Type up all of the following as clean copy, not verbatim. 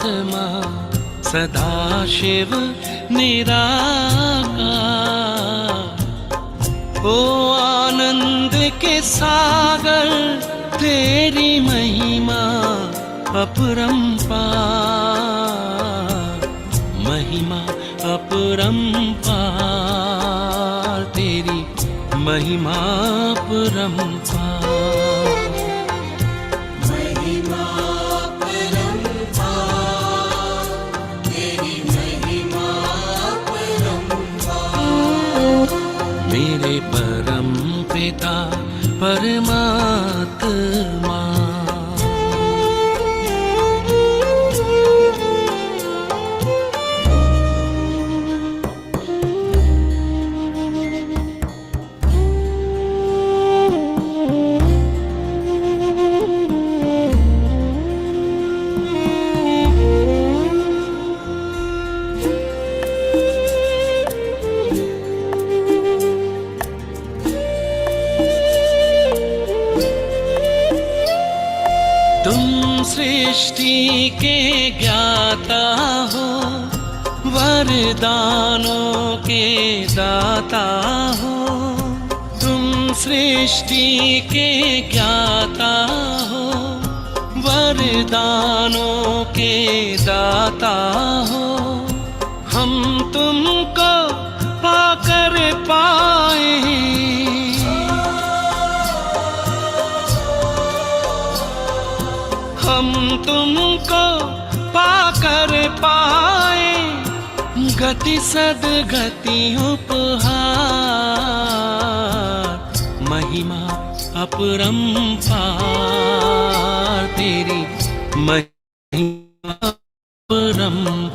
परमात्मा सदाशिव निराकार। ओ आनंद के सागर तेरी महिमा अपरंपार, महिमा अपरंपार, तेरी महिमा अपरंपार। मेरे परम पिता परमात्मा। सृष्टि के ज्ञाता हो, वरदानों के दाता हो। तुम सृष्टि के ज्ञाता हो, वरदानों के दाता हो। हम तुमको पाकर पाए, हम तुमको पाकर पाए, गति सदगति उपहार। महिमा अपरंपार, तेरी महिमा अपरंपार।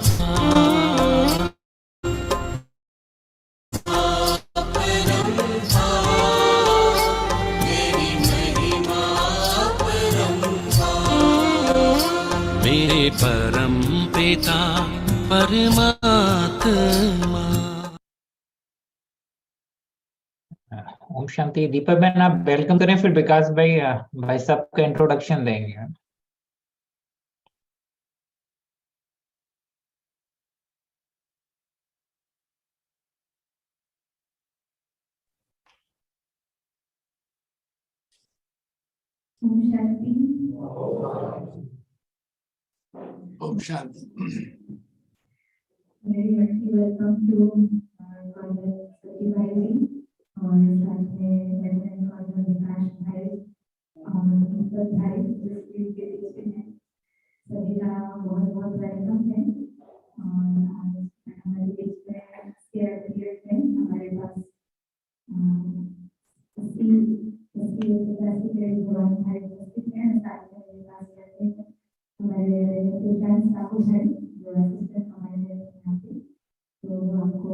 मेरे परम पिता परमात्मा। ओम शांति। दीपक बहन आप वेलकम करें, फिर विकास भाई भाई साहब का इंट्रोडक्शन देंगे। ओम शांति। ओम शांति। वेरी मच वेलकम टू सती भाई जी और साथ में लेफ्टिनेंट कर्नल विकास भाई और भाई जिसके बीच में है, सभी का बहुत बहुत वेलकम है। और हमारे बीच में शेयर पीरियड में हमारे पास 80 जवान भाई उपस्थित हैं। साथ में विकास करते हैं हमारे डिफेंस साहब हैं जो असिस्टेंट कमांडर हैं यहाँ पे, तो आपको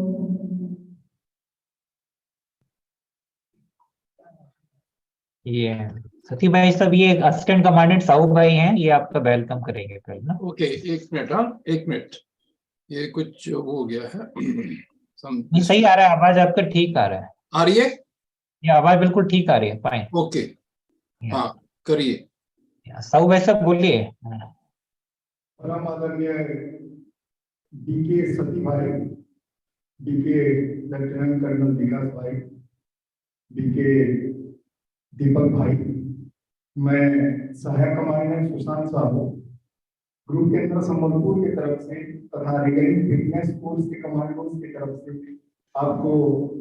ये सती भाई साहब, ये असिस्टेंट कमांडेंट साहू भाई हैं, ये आपका वेलकम करेंगे कल ना। ओके, एक मिनट। हाँ, एक मिनट, ये कुछ वो हो गया है। नहीं, सही आ रहा है, आवाज आपका ठीक आ रहा है। आ रही है? ये आवाज बिल्कुल ठीक आ रही है, फाइन। ओके, हाँ करिए। साहू भाई साहब बोलिए। परम आदरणीय डीके सती भाई, डीके लेफ्टिनेंट कर्नल विकास भाई, डीके दीपक भाई, मैं सहायक कमांडेंट सुशांत साहू ग्रुप केंद्र संबलपुर की तरफ से तथा रिगार्डिंग फिटनेस कोर्स के कमांडोज की तरफ से आपको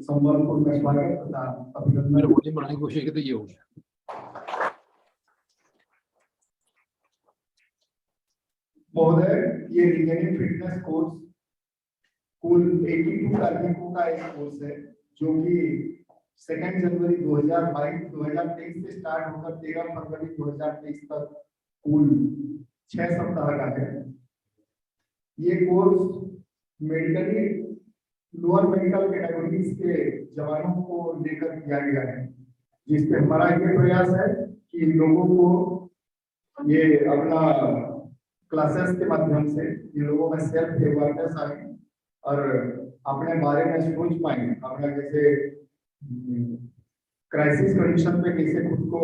संबलपुर में स्वागत तथा अभिनंदन। बढ़ाने की कोशिश करते ये हो गया। महोदय, ये रिगार्डिंग फिटनेस कोर्स कुल 82 कार्मिकों का एक कोर्स है जो कि 2 जनवरी 2023 से स्टार्ट होकर 13 फरवरी 2023 तक कुल 6 सप्ताह का है। ये course medically lower medical categories के जवानों को लेकर किया गया है, जिसपे हमारा ये प्रयास है कि इन लोगों को ये अपना क्लासेस के माध्यम से इन लोगों में सेल्फ अवेयरनेस आए और अपने बारे में सोच पाए, अपना जैसे क्राइसिस कंडीशन पे कैसे खुद को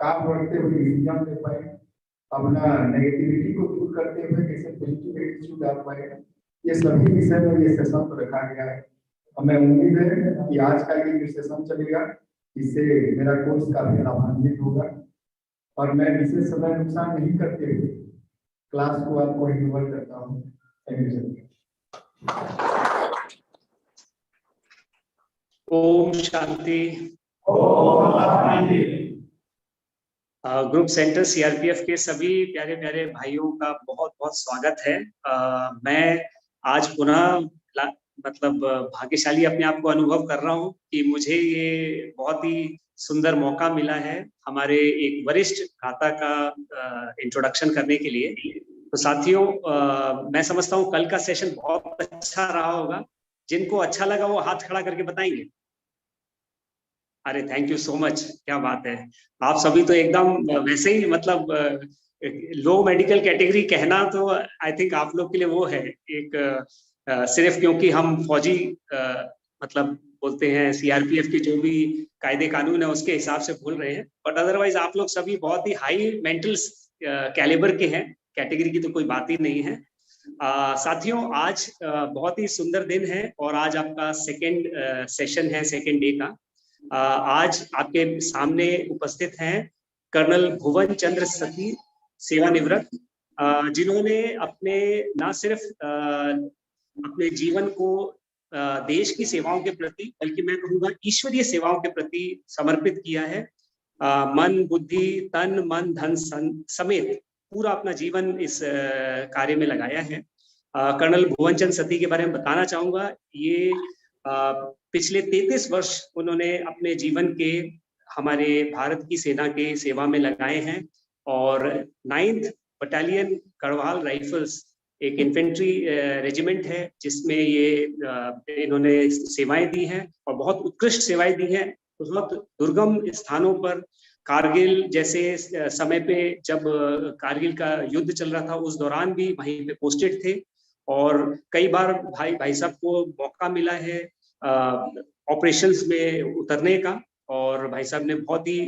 काम करते हुए डिसीजन ले पाए अपना नेगेटिविटी को दूर करते हुए कैसे पॉजिटिव एटीट्यूड आ पाए, ये सभी विषय में ये सेशन को रखा गया है। हमें उम्मीद है कि आज का ये जो सेशन चलेगा इससे मेरा कोर्स काफी लाभान्वित होगा और मैं विशेष समय नुकसान नहीं करते हुए क्लास को आपको हैंडओवर करता हूँ। Thank you sir. ओम शांति। ग्रुप सेंटर सीआरपीएफ के सभी प्यारे प्यारे भाइयों का बहुत बहुत स्वागत है। मैं आज पुनः मतलब भाग्यशाली अपने आप को अनुभव कर रहा हूँ कि मुझे ये बहुत ही सुंदर मौका मिला है हमारे एक वरिष्ठ गाता का इंट्रोडक्शन करने के लिए। तो साथियों, मैं समझता हूँ कल का सेशन बहुत अच्छा रहा होगा। जिनको अच्छा लगा वो हाथ खड़ा करके बताएंगे। अरे थैंक यू सो मच, क्या बात है। आप सभी तो एकदम वैसे ही मतलब लो मेडिकल कैटेगरी कहना तो आई थिंक आप लोग के लिए वो है एक सिर्फ क्योंकि हम फौजी मतलब बोलते हैं सीआरपीएफ के जो भी कायदे कानून है उसके हिसाब से बोल रहे हैं, बट अदरवाइज आप लोग सभी बहुत ही हाई मेंटल कैलिबर के हैं। कैटेगरी की तो कोई बात ही नहीं है। साथियों, आज बहुत ही सुंदर दिन है और आज आपका सेकेंड सेशन है, सेकेंड डे का। आज आपके सामने उपस्थित हैं कर्नल भुवन चंद्र सती, सेवानिवृत्त, जिन्होंने अपने न सिर्फ अपने जीवन को देश की सेवाओं के प्रति बल्कि मैं कहूँगा ईश्वरीय सेवाओं के प्रति समर्पित किया है। मन बुद्धि तन मन धन समेत पूरा अपना जीवन इस कार्य में लगाया है। कर्नल भुवन चंद्र सती के बारे में बताना चाहूँगा। ये पिछले 33 वर्ष उन्होंने अपने जीवन के हमारे भारत की सेना के सेवा में लगाए हैं और 9th बटालियन गढ़वाल राइफल्स एक इन्फेंट्री रेजिमेंट है जिसमें ये इन्होंने सेवाएं दी हैं और बहुत उत्कृष्ट सेवाएं दी हैं। बहुत दुर्गम स्थानों पर कारगिल जैसे समय पे जब कारगिल का युद्ध चल रहा था उस दौरान भी वहीं पे पोस्टेड थे और कई बार भाई साहब को मौका मिला है ऑपरेशंस में उतरने का और भाई साहब ने बहुत ही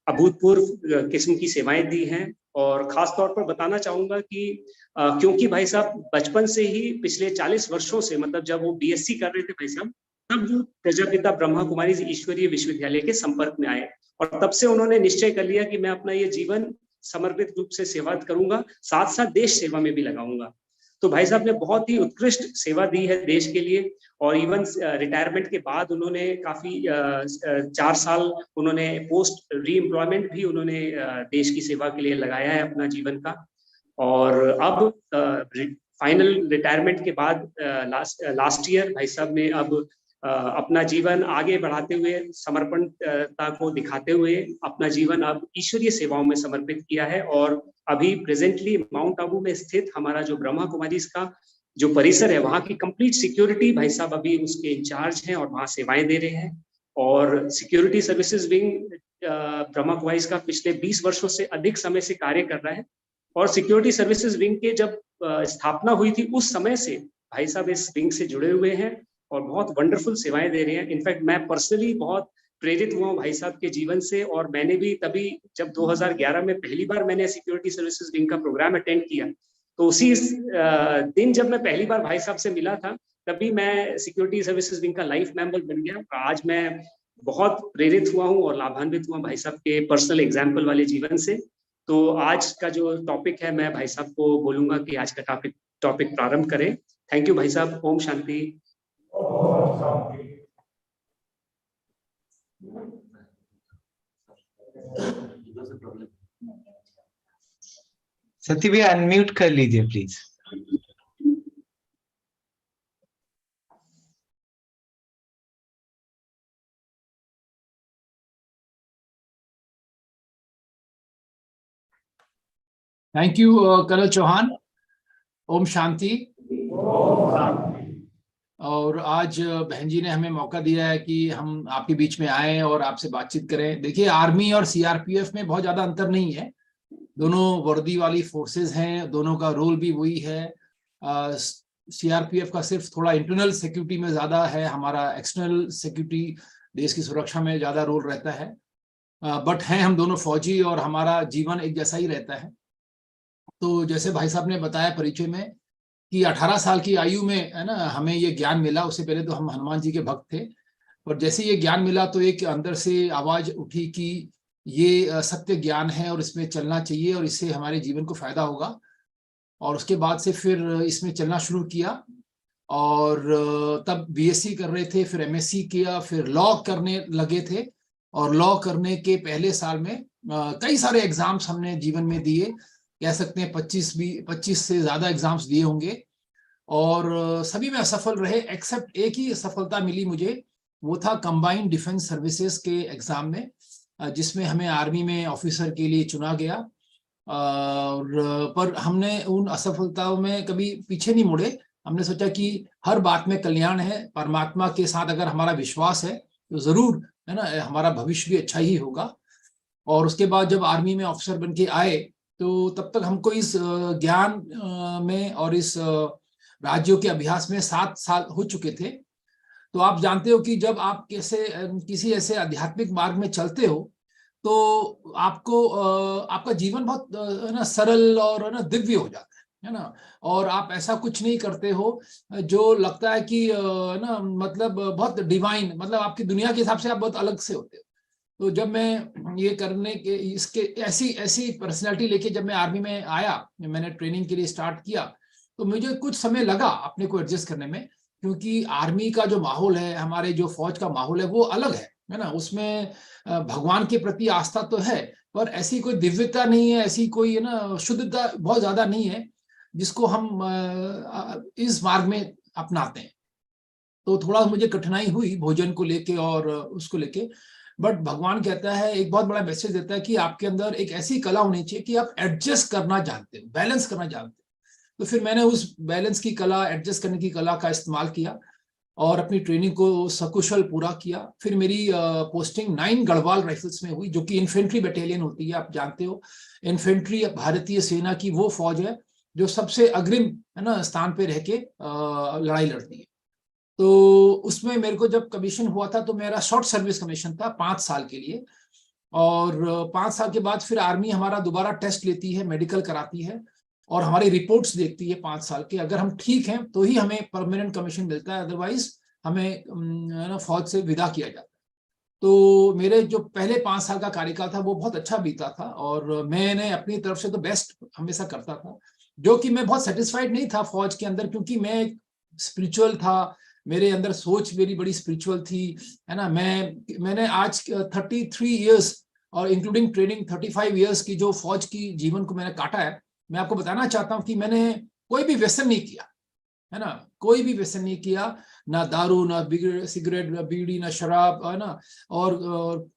अभूतपूर्व किस्म की सेवाएं दी हैं। और खास तौर पर बताना चाहूंगा कि क्योंकि भाई साहब बचपन से ही पिछले 40 वर्षों से मतलब जब वो बीएससी कर रहे थे भाई साहब, तब वो प्रजापिता ब्रह्मा कुमारी ईश्वरीय विश्वविद्यालय के संपर्क में आए और तब से उन्होंने निश्चय कर लिया कि मैं अपना ये जीवन समर्पित रूप से सेवा करूंगा, साथ साथ देश सेवा में भी लगाऊंगा। तो भाई साहब ने बहुत ही उत्कृष्ट सेवा दी है देश के लिए और इवन रिटायरमेंट के बाद उन्होंने काफी 4 साल उन्होंने पोस्ट रीएम्प्लॉयमेंट भी उन्होंने देश की सेवा के लिए लगाया है अपना जीवन का। और अब फाइनल रिटायरमेंट के बाद लास्ट ईयर भाई साहब ने अब अपना जीवन आगे बढ़ाते हुए समर्पणता को दिखाते हुए अपना जीवन अब ईश्वरीय सेवाओं में समर्पित किया है और अभी प्रेजेंटली माउंट आबू में स्थित हमारा जो ब्रह्मा कुमारी का जो परिसर है वहाँ की कंप्लीट सिक्योरिटी भाई साहब अभी उसके इंचार्ज हैं और वहाँ सेवाएं दे रहे हैं। और security services wing Brahma Kumari का पिछले 20 वर्षों से अधिक समय से कार्य कर रहा है और सिक्योरिटी सर्विसेज विंग के जब स्थापना हुई थी उस समय से भाई साहब इस विंग से जुड़े हुए हैं और बहुत वंडरफुल सेवाएं दे रहे हैं। इनफैक्ट मैं पर्सनली बहुत प्रेरित हुआ भाई साहब के जीवन से और मैंने भी तभी जब 2011 में पहली बार मैंने सिक्योरिटी सर्विसेज विंग का प्रोग्राम अटेंड किया तो उसी दिन जब मैं पहली बार भाई साहब से मिला था तभी मैं सिक्योरिटी सर्विसेज विंग का लाइफ मेंबर बन गया। आज मैं बहुत प्रेरित हुआ हूँ और लाभान्वित हुआ भाई साहब के पर्सनल एग्जाम्पल वाले जीवन से। तो आज का जो टॉपिक है मैं भाई साहब को बोलूंगा कि आज का टॉपिक प्रारंभ करें। थैंक यू भाई साहब। ओम शांति। सती भैया अनम्यूट कर लीजिए please. Thank you colonel Chauhan. ओम शांति। और आज बहन जी ने हमें मौका दिया है कि हम आपके बीच में आए और आपसे बातचीत करें। देखिए, आर्मी और सीआरपीएफ में बहुत ज्यादा अंतर नहीं है, दोनों वर्दी वाली फोर्सेस हैं, दोनों का रोल भी वही है। सीआरपीएफ का सिर्फ थोड़ा इंटरनल सिक्योरिटी में ज्यादा है, हमारा एक्सटर्नल सिक्योरिटी देश की सुरक्षा में ज्यादा रोल रहता है। बट हैं हम दोनों फौजी और हमारा जीवन एक जैसा ही रहता है। तो जैसे भाई साहब ने बताया परिचय में कि 18 साल की आयु में है ना हमें ये ज्ञान मिला। उससे पहले तो हम हनुमान जी के भक्त थे, और जैसे ये ज्ञान मिला तो एक अंदर से आवाज उठी कि ये सत्य ज्ञान है और इसमें चलना चाहिए और इससे हमारे जीवन को फायदा होगा। और उसके बाद से फिर इसमें चलना शुरू किया, और तब बीएससी कर रहे थे, फिर एमएससी किया, फिर लॉ करने लगे थे। और लॉ करने के पहले साल में कई सारे एग्जाम्स हमने जीवन में दिए, कह सकते हैं 25 से ज्यादा एग्जाम्स दिए होंगे, और सभी में असफल रहे, एक्सेप्ट एक ही सफलता मिली मुझे, वो था कंबाइंड डिफेंस सर्विसेज के एग्जाम में, जिसमें हमें आर्मी में ऑफिसर के लिए चुना गया। और पर हमने उन असफलताओं में कभी पीछे नहीं मुड़े। हमने सोचा कि हर बात में कल्याण है, परमात्मा के साथ अगर हमारा विश्वास है तो जरूर है ना हमारा भविष्य भी अच्छा ही होगा। और उसके बाद जब आर्मी में ऑफिसर बन के आए तो तब तक हमको इस ज्ञान में और इस राज्यों के अभ्यास में 7 साल हो चुके थे। तो आप जानते हो कि जब आप किसी ऐसे आध्यात्मिक मार्ग में चलते हो तो आपको आपका जीवन बहुत है ना सरल और है ना दिव्य हो जाता है ना। और आप ऐसा कुछ नहीं करते हो जो लगता है कि ना मतलब बहुत डिवाइन, मतलब आपकी दुनिया के हिसाब से आप बहुत अलग से होते हो। तो जब मैं ये करने के इसके ऐसी पर्सनैलिटी लेके जब मैं आर्मी में आया, मैंने ट्रेनिंग के लिए स्टार्ट किया, तो मुझे कुछ समय लगा अपने को एडजस्ट करने में, क्योंकि आर्मी का जो माहौल है, हमारे जो फौज का माहौल है वो अलग है ना। उसमें भगवान के प्रति आस्था तो है, पर ऐसी कोई दिव्यता नहीं है, ऐसी कोई है ना शुद्धता बहुत ज्यादा नहीं है जिसको हम इस मार्ग में अपनाते हैं। तो थोड़ा मुझे कठिनाई हुई भोजन को लेके और उसको लेके, बट भगवान कहता है, एक बहुत बड़ा मैसेज देता है कि आपके अंदर एक ऐसी कला होनी चाहिए कि आप एडजस्ट करना जानते हो, बैलेंस करना जानते हो। तो फिर मैंने उस बैलेंस की कला, एडजस्ट करने की कला का इस्तेमाल किया और अपनी ट्रेनिंग को सकुशल पूरा किया। फिर मेरी पोस्टिंग 9 गढ़वाल राइफल्स में हुई, जो कि इन्फेंट्री बटालियन होती है, आप जानते हो। इन्फेंट्री भारतीय सेना की वो फौज है जो सबसे अग्रिम है ना स्थान पे रह के लड़ाई लड़ती है। तो उसमें मेरे को जब कमीशन हुआ था तो मेरा शॉर्ट सर्विस कमीशन था 5 साल के लिए। और 5 साल के बाद फिर आर्मी हमारा दोबारा टेस्ट लेती है, मेडिकल कराती है और हमारी रिपोर्ट्स देखती है 5 साल के। अगर हम ठीक हैं तो ही हमें परमानेंट कमीशन मिलता है, अदरवाइज हमें ना फौज से विदा किया जाता है। तो मेरे जो पहले 5 साल का कार्यकाल था वो बहुत अच्छा बीता था, और मैंने अपनी तरफ से तो बेस्ट हमेशा करता था, जो कि मैं बहुत सेटिस्फाइड नहीं था फौज के अंदर, क्योंकि मैं स्पिरिचुअल था, मेरे अंदर सोच मेरी बड़ी स्पिरिचुअल थी, है ना। मैंने आज 33 इयर्स और इंक्लूडिंग ट्रेनिंग 35 इयर्स की जो फौज की जीवन को मैंने काटा है, मैं आपको बताना चाहता हूं कि मैंने कोई भी व्यसन नहीं किया, है ना, कोई भी व्यसन नहीं किया, ना दारू, ना सिगरेट, ना बीड़ी, ना शराब, है ना, और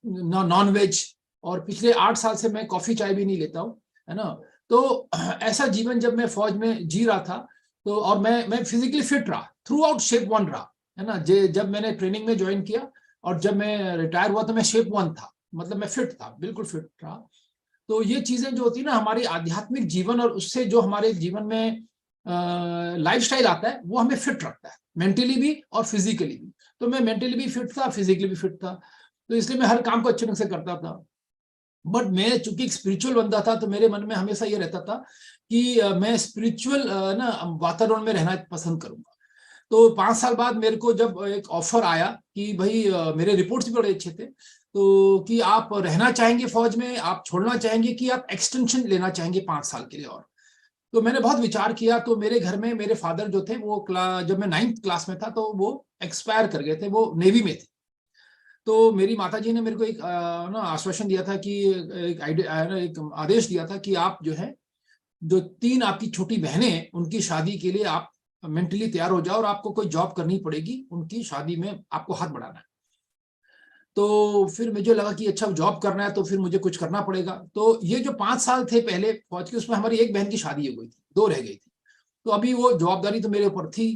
ना नॉन वेज, और पिछले 8 साल से मैं कॉफी चाय भी नहीं लेता हूँ, है ना। तो ऐसा जीवन जब मैं फौज में जी रहा था, तो और मैं फिजिकली फिट रहा, थ्रू आउट शेप 1 रहा, है ना। जब मैंने ट्रेनिंग में ज्वाइन किया और जब मैं रिटायर हुआ तो मैं शेप 1 था, मतलब मैं फिट था, बिल्कुल फिट रहा। तो ये चीजें जो होती है ना हमारी आध्यात्मिक जीवन, और उससे जो हमारे जीवन में लाइफस्टाइल आता है वो हमें फिट रखता है, मेंटली भी और फिजिकली भी। तो मैं मेंटली भी फिट था, फिजिकली भी फिट था, तो इसलिए मैं हर काम को अच्छे ढंग से करता था। बट मैं चूंकि एक स्पिरिचुअल बंदा था, तो मेरे मन में हमेशा ये रहता था कि मैं स्पिरिचुअल ना वातावरण में रहना पसंद करूंगा। तो 5 साल बाद मेरे को जब एक ऑफर आया कि भाई मेरे रिपोर्ट्स भी बड़े अच्छे थे, तो कि आप रहना चाहेंगे फौज में, आप छोड़ना चाहेंगे, कि आप एक्सटेंशन लेना चाहेंगे 5 साल के लिए और। तो मैंने बहुत विचार किया। तो मेरे घर में मेरे फादर जो थे वो जब मैं 9th क्लास में था तो वो एक्सपायर कर गए थे, वो नेवी में थे। तो मेरी माताजी ने मेरे को एक ना आश्वासन दिया था कि एक आदेश दिया था कि आप जो है, जो 3 आपकी छोटी बहनें हैं उनकी शादी के लिए आप मेंटली तैयार हो जाओ, और आपको कोई जॉब करनी पड़ेगी, उनकी शादी में आपको हाथ बढ़ाना है। तो फिर मुझे लगा कि अच्छा जॉब करना है तो फिर मुझे कुछ करना पड़ेगा। तो ये जो 5 साल थे पहले फौज के, उसमें हमारी एक बहन की शादी हो गई थी, 2 रह गई थी, तो अभी वो जवाबदारी तो मेरे ऊपर थी।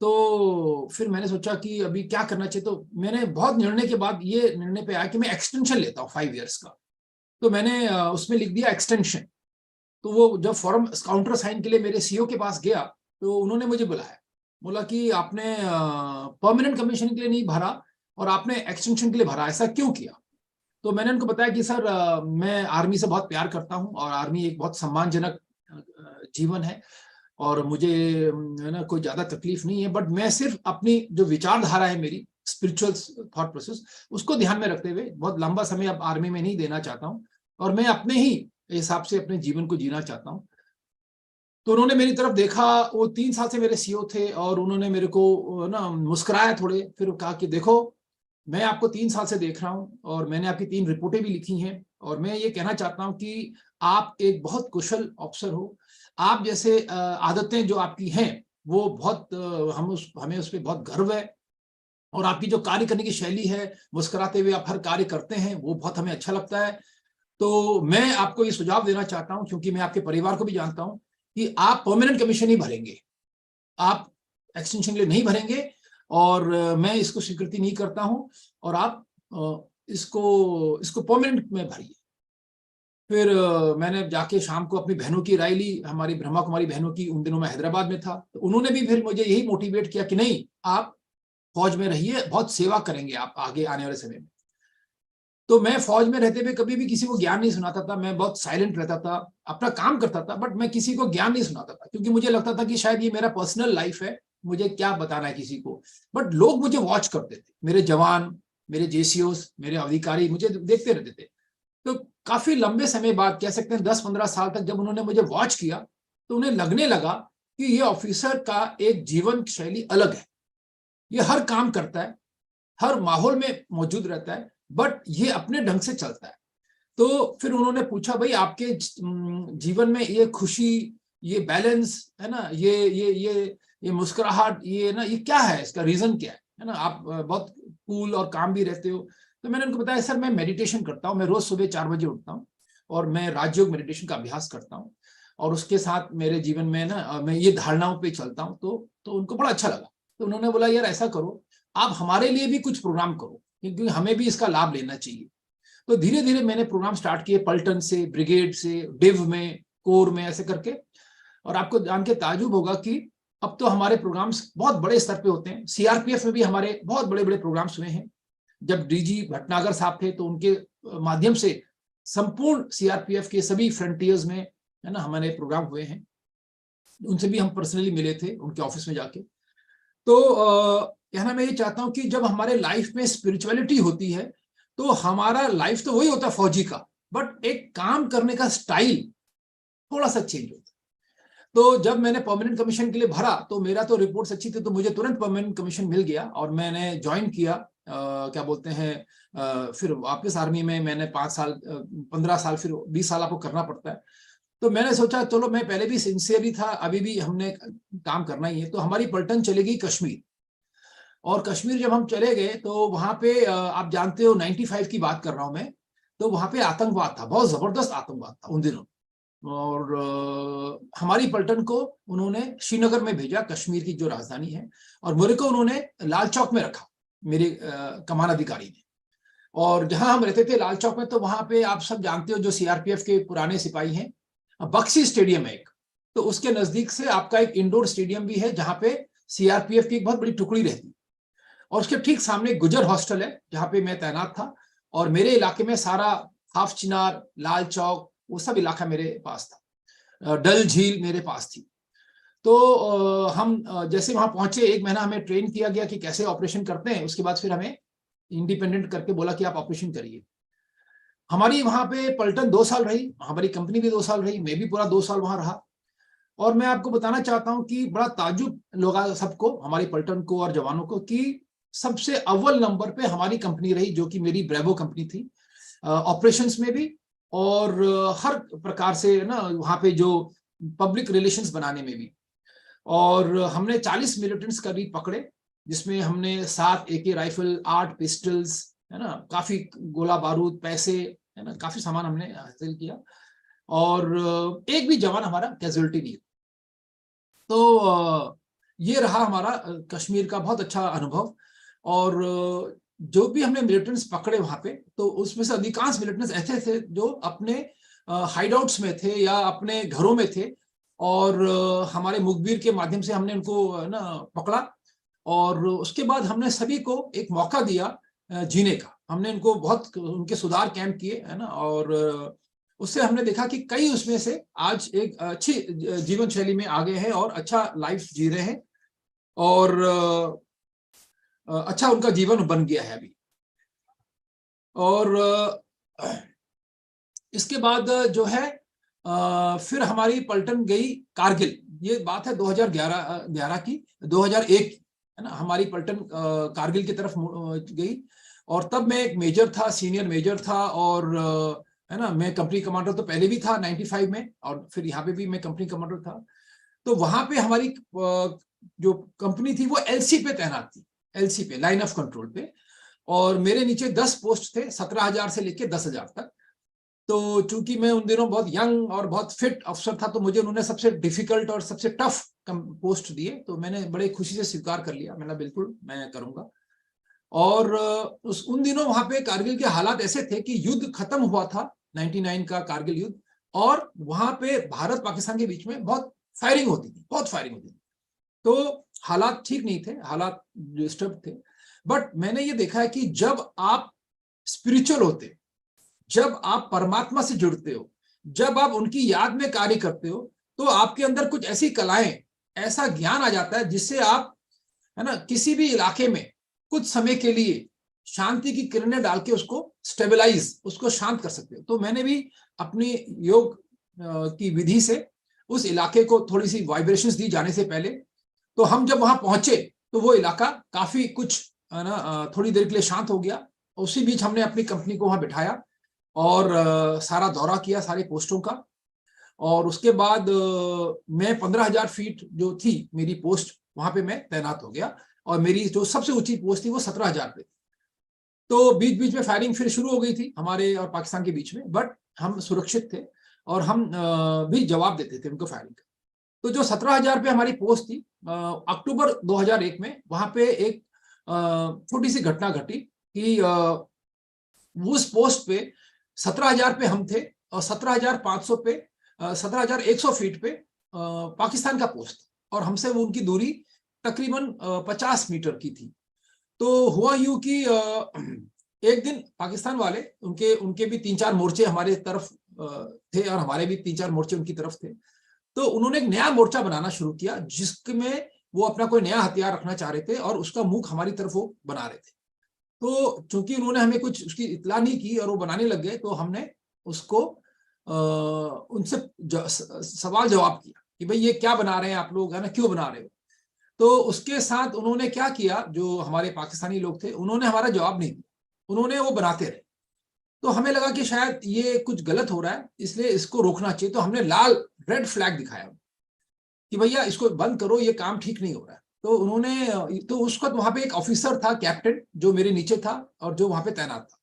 तो फिर मैंने सोचा कि अभी क्या करना चाहिए। तो मैंने बहुत निर्णय के बाद ये निर्णय पे आया कि मैं एक्सटेंशन लेता हूँ 5 इयर्स का। तो मैंने उसमें लिख दिया एक्सटेंशन। तो वो जब फॉर्म काउंटर साइन के लिए मेरे सीईओ के पास गया तो उन्होंने मुझे बुलाया, बोला कि आपने परमानेंट कमीशन के लिए नहीं भरा और आपने एक्सटेंशन के लिए भरा, ऐसा क्यों किया। तो मैंने उनको बताया कि सर मैं आर्मी से बहुत प्यार करता हूं और आर्मी एक बहुत सम्मानजनक जीवन है और मुझे है ना कोई ज्यादा तकलीफ नहीं है, बट मैं सिर्फ अपनी जो विचारधारा है मेरी स्पिरिचुअल थॉट प्रोसेस उसको ध्यान में रखते हुए बहुत लंबा समय अब आर्मी में नहीं देना चाहता हूँ और मैं अपने ही हिसाब से अपने जीवन को जीना चाहता हूँ। तो उन्होंने मेरी तरफ देखा, वो 3 साल से मेरे सीईओ थे और उन्होंने मेरे को ना मुस्कुराया थोड़े, फिर कहा कि देखो मैं आपको 3 साल से देख रहा हूँ और मैंने आपकी 3 रिपोर्टें भी लिखी हैं और मैं ये कहना चाहता हूँ कि आप एक बहुत कुशल ऑफिसर हो। आप जैसे आदतें जो आपकी हैं वो बहुत हमें उस पर बहुत गर्व है और आपकी जो कार्य करने की शैली है, मुस्कुराते हुए आप हर कार्य करते हैं, वो बहुत हमें अच्छा लगता है। तो मैं आपको ये सुझाव देना चाहता हूँ, क्योंकि मैं आपके परिवार को भी जानता हूँ, कि आप परमानेंट कमीशन ही भरेंगे, आप एक्सटेंशन के लिए नहीं भरेंगे और मैं इसको स्वीकृति नहीं करता हूँ और आप इसको परमानेंट में भरिए। फिर मैंने जाके शाम को अपनी बहनों की राय ली, हमारी ब्रह्मा कुमारी बहनों की, उन दिनों मैं हैदराबाद में था, तो उन्होंने भी फिर मुझे यही मोटिवेट किया कि नहीं आप फौज में रहिए, बहुत सेवा करेंगे आप आगे आने वाले समय में। तो मैं फौज में रहते हुए कभी भी किसी को ज्ञान नहीं सुनाता था, मैं बहुत साइलेंट रहता था, अपना काम करता था, बट मैं किसी को ज्ञान नहीं सुनाता था क्योंकि मुझे लगता था कि शायद ये मेरा पर्सनल लाइफ है, मुझे क्या बताना है किसी को। बट लोग मुझे वॉच करते थे, मेरे जवान, मेरे जेसीओस, मेरे अधिकारी मुझे देखते रहते थे। तो काफी लंबे समय बाद, कह सकते हैं 10-15 साल तक, जब उन्होंने मुझे वॉच किया तो उन्हें लगने लगा कि ये ऑफिसर का एक जीवन शैली अलग है, ये हर काम करता है, हर माहौल में मौजूद रहता है, बट ये अपने ढंग से चलता है। तो फिर उन्होंने पूछा, भाई आपके जीवन में ये खुशी, ये बैलेंस है ना, ये मुस्कुराहट, ये ना, ये क्या है, इसका रीजन क्या है ना, आप बहुत कूल और काम भी रहते हो। तो मैंने उनको बताया, सर मैं मेडिटेशन करता हूँ, मैं रोज सुबह 4 बजे उठता हूँ और मैं राजयोग मेडिटेशन का अभ्यास करता हूँ और उसके साथ मेरे जीवन में ना मैं ये धारणाओं पे चलता हूँ। तो उनको बड़ा अच्छा लगा। तो उन्होंने बोला, यार ऐसा करो, आप हमारे लिए भी कुछ प्रोग्राम करो, क्योंकि हमें भी इसका लाभ लेना चाहिए। तो धीरे धीरे मैंने प्रोग्राम स्टार्ट किए, पलटन से, ब्रिगेड से, डिव में, कोर में, ऐसे करके। और आपको जान के ताजुब होगा कि अब तो हमारे प्रोग्राम्स बहुत बड़े स्तर पे होते हैं। सीआरपीएफ में भी हमारे बहुत बड़े बड़े प्रोग्राम्स हुए हैं। जब डीजी भटनागर साहब थे तो उनके माध्यम से संपूर्ण सीआरपीएफ के सभी फ्रंटियर्स में है ना हमारे प्रोग्राम हुए हैं। उनसे भी हम पर्सनली मिले थे उनके ऑफिस में जाके। तो कहना मैं ये चाहता हूं कि जब हमारे लाइफ में स्पिरिचुअलिटी होती है तो हमारा लाइफ तो वही होता है फौजी का, बट एक काम करने का स्टाइल थोड़ा सा चेंज होता है। तो जब मैंने परमानेंट कमीशन के लिए भरा तो मेरा तो रिपोर्ट्स अच्छी थी, तो मुझे तुरंत परमानेंट कमीशन मिल गया और मैंने ज्वाइन किया। क्या बोलते हैं, फिर वापस आर्मी में मैंने 5 साल 15 साल फिर 20 साल आपको करना पड़ता है। तो मैंने सोचा चलो, मैं पहले भी सिंसियरली था, अभी भी हमने काम करना ही है। तो हमारी पलटन चलेगी कश्मीर, और कश्मीर जब हम चले गए तो वहां पे आप जानते हो 95 की बात कर रहा हूं मैं, तो वहां पे आतंकवाद था, बहुत जबरदस्त आतंकवाद था उन दिनों। और हमारी पलटन को उन्होंने श्रीनगर में भेजा, कश्मीर की जो राजधानी है, और मेरे को उन्होंने लाल चौक में रखा, मेरे कमान अधिकारी ने। और जहां हम रहते थे लाल चौक में, तो वहां पे आप सब जानते हो जो सीआरपीएफ के पुराने सिपाही हैं, बक्सी स्टेडियम है एक, तो उसके नजदीक से आपका एक इंडोर स्टेडियम भी है जहां पे सीआरपीएफ की एक बहुत बड़ी टुकड़ी रहती है। और उसके ठीक सामने गुजर हॉस्टल है जहां पे मैं तैनात था। और मेरे इलाके में सारा हाफ चिनार, लाल चौक, वो सब इलाका मेरे पास था, डल झील मेरे पास थी। तो हम जैसे वहां पहुंचे, 1 महीना हमें ट्रेन किया गया कि कैसे ऑपरेशन करते हैं। उसके बाद फिर हमें इंडिपेंडेंट करके बोला कि आप ऑपरेशन करिए। हमारी वहां पे पलटन 2 साल रही, हमारी कंपनी भी 2 साल रही, मैं भी पूरा 2 साल वहां रहा। और मैं आपको बताना चाहता हूं कि बड़ा ताजुब लगा सबको, हमारी पलटन को और जवानों को, कि सबसे अव्वल नंबर पे हमारी कंपनी रही, जो कि मेरी ब्रेवो कंपनी थी, ऑपरेशंस में भी और हर प्रकार से ना वहां पे जो पब्लिक रिलेशंस बनाने में भी। और हमने 40 मिलिटेंट्स करीब पकड़े, जिसमें हमने 7 AK राइफल, 8 पिस्टल्स, है ना, काफी गोला बारूद, पैसे, है ना, काफी सामान हमने हासिल किया। और एक भी जवान हमारा कैजुअलिटी नहीं। तो ये रहा हमारा कश्मीर का बहुत अच्छा अनुभव। और जो भी हमने मिलिटेंट्स पकड़े वहां पे, तो उसमें से अधिकांश मिलिटेंट्स ऐसे थे जो अपने हाइडआउट्स में थे या अपने घरों में थे। और हमारे मुखबिर के माध्यम से हमने उनको ना पकड़ा, और उसके बाद हमने सभी को एक मौका दिया जीने का। हमने उनको बहुत उनके सुधार कैंप किए, है ना, और उससे हमने देखा कि कई उसमें से आज एक अच्छी जीवन शैली में आ गए हैं और अच्छा लाइफ जी रहे हैं और अच्छा उनका जीवन बन गया है अभी। और इसके बाद जो है फिर हमारी पलटन गई कारगिल। ये बात है 2011 की, 2001 की, है ना। हमारी पलटन कारगिल की तरफ गई और तब मैं एक मेजर था, सीनियर मेजर था और है ना, मैं कंपनी कमांडर तो पहले भी था 95 में और फिर यहाँ पे भी मैं कंपनी कमांडर था। तो वहां पे हमारी जो कंपनी थी वो एलसी पे तैनात थी, एलसी पे, लाइन ऑफ कंट्रोल पे, और मेरे नीचे 10 पोस्ट थे, 17,000 से लेके 10,000 तक। तो चूंकि मैं उन दिनों बहुत यंग और बहुत फिट अफसर था, तो मुझे उन्होंने सबसे डिफिकल्ट और सबसे टफ पोस्ट दिए, तो मैंने बड़े खुशी से स्वीकार कर लिया। मैंने बिल्कुल मैं करूंगा। और उन दिनों वहां पे कारगिल के हालात ऐसे थे कि युद्ध खत्म हुआ था, 99 का कारगिल युद्ध, और वहां पे भारत पाकिस्तान के बीच में बहुत फायरिंग होती थी, बहुत फायरिंग होती थी। तो हालात ठीक नहीं थे, हालात डिस्टर्ब थे। बट मैंने ये देखा है कि जब आप स्पिरिचुअल होते, जब आप परमात्मा से जुड़ते हो, जब आप उनकी याद में कार्य करते हो, तो आपके अंदर कुछ ऐसी कलाएं, ऐसा ज्ञान आ जाता है जिससे आप, है ना, किसी भी इलाके में कुछ समय के लिए शांति की किरणें डाल के उसको स्टेबलाइज, उसको शांत कर सकते हो। तो मैंने भी अपनी योग की विधि से उस इलाके को थोड़ी सी वाइब्रेशंस दी जाने से पहले। तो हम जब वहां पहुंचे तो वो इलाका काफी कुछ, है ना, थोड़ी देर के लिए शांत हो गया। उसी बीच हमने अपनी कंपनी को वहां बिठाया और सारा दौरा किया सारे पोस्टों का। और उसके बाद मैं 15,000 फीट जो थी मेरी पोस्ट, वहां पे मैं तैनात हो गया और मेरी जो सबसे ऊंची पोस्ट थी वो 17,000 पे थी। तो बीच बीच में फायरिंग फिर शुरू हो गई थी हमारे और पाकिस्तान के बीच में, बट हम सुरक्षित थे और हम भी जवाब देते थे उनको फायरिंग का। तो जो 17,000 पे हमारी पोस्ट थी, अक्टूबर 2001 में वहां पे एक छोटी सी घटना घटी कि उस पोस्ट पे 17,000 पे हम थे और 17,500 पे 17,100 फीट पे पाकिस्तान का पोस्ट, और हमसे वो उनकी दूरी तकरीबन 50 मीटर की थी। तो हुआ यूं कि एक दिन पाकिस्तान वाले, उनके भी 3-4 मोर्चे हमारे तरफ थे और हमारे भी 3-4 मोर्चे उनकी तरफ थे। तो उन्होंने एक नया मोर्चा बनाना शुरू किया जिसमें वो अपना कोई नया हथियार रखना चाह रहे थे और उसका मुख हमारी तरफ वो बना रहे थे। तो चूंकि उन्होंने हमें कुछ उसकी इत्तला नहीं की और वो बनाने लग गए, तो हमने उसको उनसे सवाल जवाब किया कि भाई ये क्या बना रहे हैं आप लोग, है ना, क्यों बना रहे हो। तो उसके साथ उन्होंने क्या किया, जो हमारे पाकिस्तानी लोग थे उन्होंने हमारा जवाब नहीं दिया, उन्होंने वो बनाते रहे। तो हमें लगा कि शायद ये कुछ गलत हो रहा है, इसलिए इसको रोकना चाहिए। तो हमने रेड फ्लैग दिखाया कि भैया इसको बंद करो, ये काम ठीक नहीं हो रहा है। तो उन्होंने, तो उस वक्त वहां पे एक ऑफिसर था, कैप्टन, जो मेरे नीचे था और जो वहां पे तैनात था।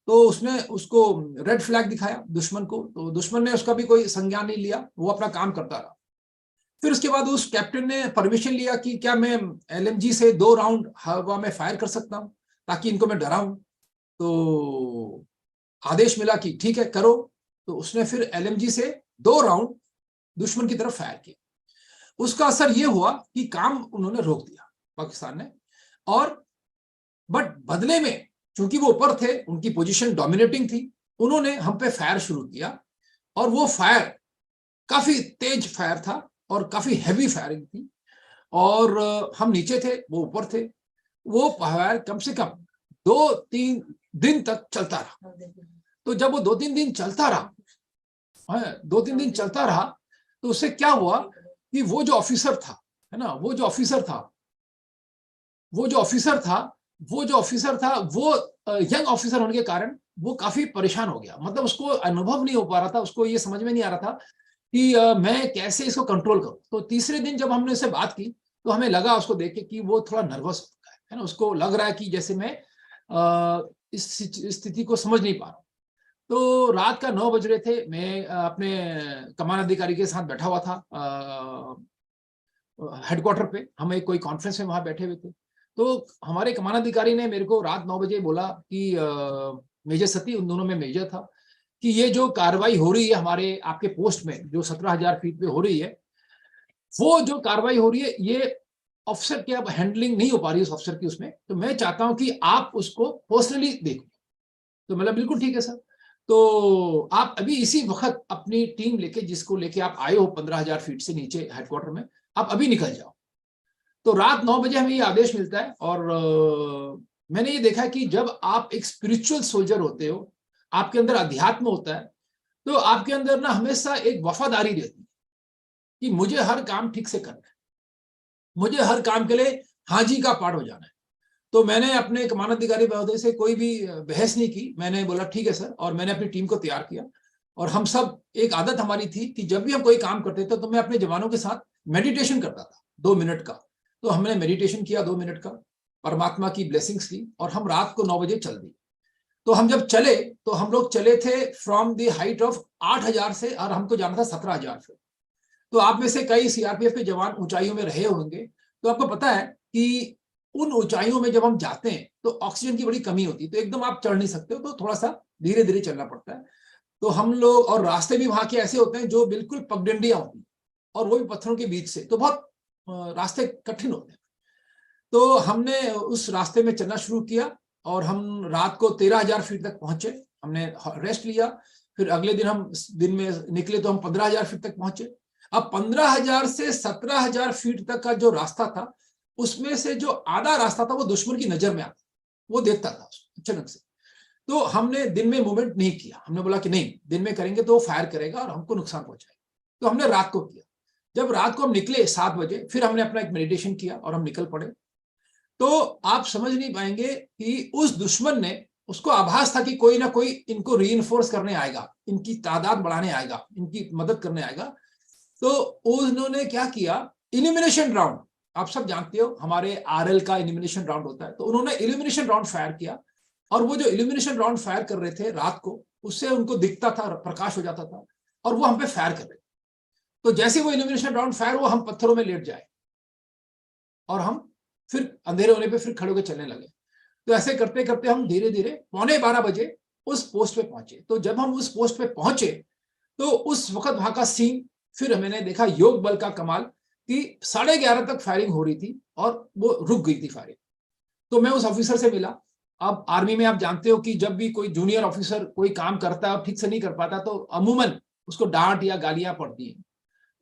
तो उसने उसको रेड फ्लैग दिखाया दुश्मन को, तो दुश्मन ने उसका भी कोई संज्ञान नहीं लिया, वो अपना काम करता रहा। फिर उसके बाद उस कैप्टन ने परमिशन लिया कि क्या मैं LMG से 2 राउंड हवा में फायर कर सकता हूं ताकि इनको मैं डराऊं। तो आदेश मिला कि ठीक है करो। तो उसने फिर LMG से 2 राउंड दुश्मन की तरफ फायर किया। उसका असर यह हुआ कि काम उन्होंने रोक दिया पाकिस्तान ने, और बट बदले में चूंकि वो ऊपर थे, उनकी पोजीशन डोमिनेटिंग थी, उन्होंने हम पे फायर शुरू किया। और वो फायर काफी तेज फायर था और काफी हैवी फायरिंग थी। और हम नीचे थे, वो ऊपर थे। वो फायर कम से कम 2-3 दिन तक चलता रहा। तो जब वो 2-3 दिन चलता रहा, 2-3 दिन चलता रहा, तो उससे क्या हुआ कि वो जो ऑफिसर था, है ना, वो जो ऑफिसर था वो यंग ऑफिसर होने के कारण वो काफी परेशान हो गया। मतलब उसको अनुभव नहीं हो पा रहा था, उसको ये समझ में नहीं आ रहा था कि मैं कैसे इसको कंट्रोल करूं। तो तीसरे दिन जब हमने उससे बात की तो हमें लगा उसको देख के कि वो थोड़ा नर्वस हो गया है ना, उसको लग रहा है कि जैसे मैं इस स्थिति को समझ नहीं पा रहा। तो रात का 9 बज रहे थे, मैं अपने कमान अधिकारी के साथ बैठा हुआ था हेडक्वार्टर पे, हम एक कोई कॉन्फ्रेंस में वहां बैठे हुए थे। तो हमारे कमान अधिकारी ने मेरे को रात 9 बजे बोला कि मेजर सती, उन दोनों में मेजर था, कि ये जो कार्रवाई हो रही है हमारे आपके पोस्ट में जो 17,000 फीट पे हो रही है, वो जो कार्रवाई हो रही है ये ऑफिसर की अब हैंडलिंग नहीं हो पा रही है उस ऑफिसर की उसमें, तो मैं चाहता हूं कि आप उसको पर्सनली देखो। तो मतलब बिल्कुल ठीक है सर। तो आप अभी इसी वक्त अपनी टीम लेके, जिसको लेके आप आए हो 15,000 फीट से नीचे हेडक्वार्टर में, आप अभी निकल जाओ। तो रात 9 बजे हमें ये आदेश मिलता है। और मैंने ये देखा कि जब आप एक स्पिरिचुअल सोल्जर होते हो, आपके अंदर अध्यात्म होता है, तो आपके अंदर ना हमेशा एक वफादारी रहती है कि मुझे हर काम ठीक से करना है, मुझे हर काम के लिए हाँ जी का पाठ हो जाना है। तो मैंने अपने कमानाधिकारी महोदय से कोई भी बहस नहीं की, मैंने बोला ठीक है सर, और मैंने अपनी टीम को तैयार किया। और हम सब, एक आदत हमारी थी कि जब भी हम कोई काम करते थे तो मैं अपने जवानों के साथ मेडिटेशन करता था 2 मिनट का। तो हमने मेडिटेशन किया 2 मिनट का, परमात्मा की ब्लेसिंग्स ली, और हम रात को 9 बजे चल दिए। तो हम जब चले तो हम लोग चले थे फ्रॉम द हाइट ऑफ 8,000 से, और हमको जाना था 17,000 से। तो आप में से कई सीआरपीएफ के जवान ऊंचाइयों में रहे होंगे, तो आपको पता है कि उन ऊंचाइयों में जब हम जाते हैं तो ऑक्सीजन की बड़ी कमी होती है, तो एकदम आप चढ़ नहीं सकते हो, तो थोड़ा सा धीरे धीरे चलना पड़ता है। तो हम लोग, और रास्ते भी वहां के ऐसे होते हैं जो बिल्कुल पगडंडियां होती हैं, और वो भी पत्थरों के बीच से, तो बहुत रास्ते कठिन होते हैं। तो हमने उस रास्ते में चलना शुरू किया, और हम रात को 13,000 फीट तक पहुंचे। हमने रेस्ट लिया, फिर अगले दिन हम दिन में निकले तो हम 15,000 फीट तक पहुंचे। अब 15,000 से 17,000 फीट तक का जो रास्ता था, उसमें से जो आधा रास्ता था वो दुश्मन की नजर में आता, वो देखता था अचानक से। तो हमने दिन में मूवमेंट नहीं किया, हमने बोला कि नहीं, दिन में करेंगे तो वो फायर करेगा और हमको नुकसान पहुंचाएगा। तो हमने रात को किया। जब रात को हम निकले 7 बजे, फिर हमने अपना एक मेडिटेशन किया और हम निकल पड़े। तो आप समझ नहीं पाएंगे कि उस दुश्मन ने, उसको आभास था कि कोई ना कोई इनको रीइंफोर्स करने आएगा, इनकी तादाद बढ़ाने आएगा, इनकी मदद करने आएगा। तो उन्होंने क्या किया, इल्यूमिनेशन राउंड, आप सब जानते हो हमारे आरएल का इल्यूमिनेशन राउंड होता है, तो उन्होंने इल्यूमिनेशन राउंड फायर किया। और वो जो इल्यूमिनेशन राउंड फायर कर रहे थे रात को, उससे उनको दिखता था, प्रकाश हो जाता था, और वो हम पे फायर कर रहे थे। तो जैसे वो इल्यूमिनेशन राउंड फायर हुआ, हम पत्थरों में लेट जाए, और हम फिर अंधेरे होने पे फिर खड़े होकर चलने लगे। तो ऐसे करते करते हम धीरे धीरे 11:15 बजे उस पोस्ट पे पहुंचे। तो जब हम उस पोस्ट पे पहुंचे, तो उस वक्त वहां का सीन, फिर मैंने देखा योग बल का कमाल, कि 11:30 तक फायरिंग हो रही थी और वो रुक गई थी फायरिंग। तो मैं उस ऑफिसर से मिला। अब आर्मी में आप जानते हो कि जब भी कोई जूनियर ऑफिसर कोई काम करता है और ठीक से नहीं कर पाता, तो अमूमन उसको डांट या गालियां पड़ती हैं।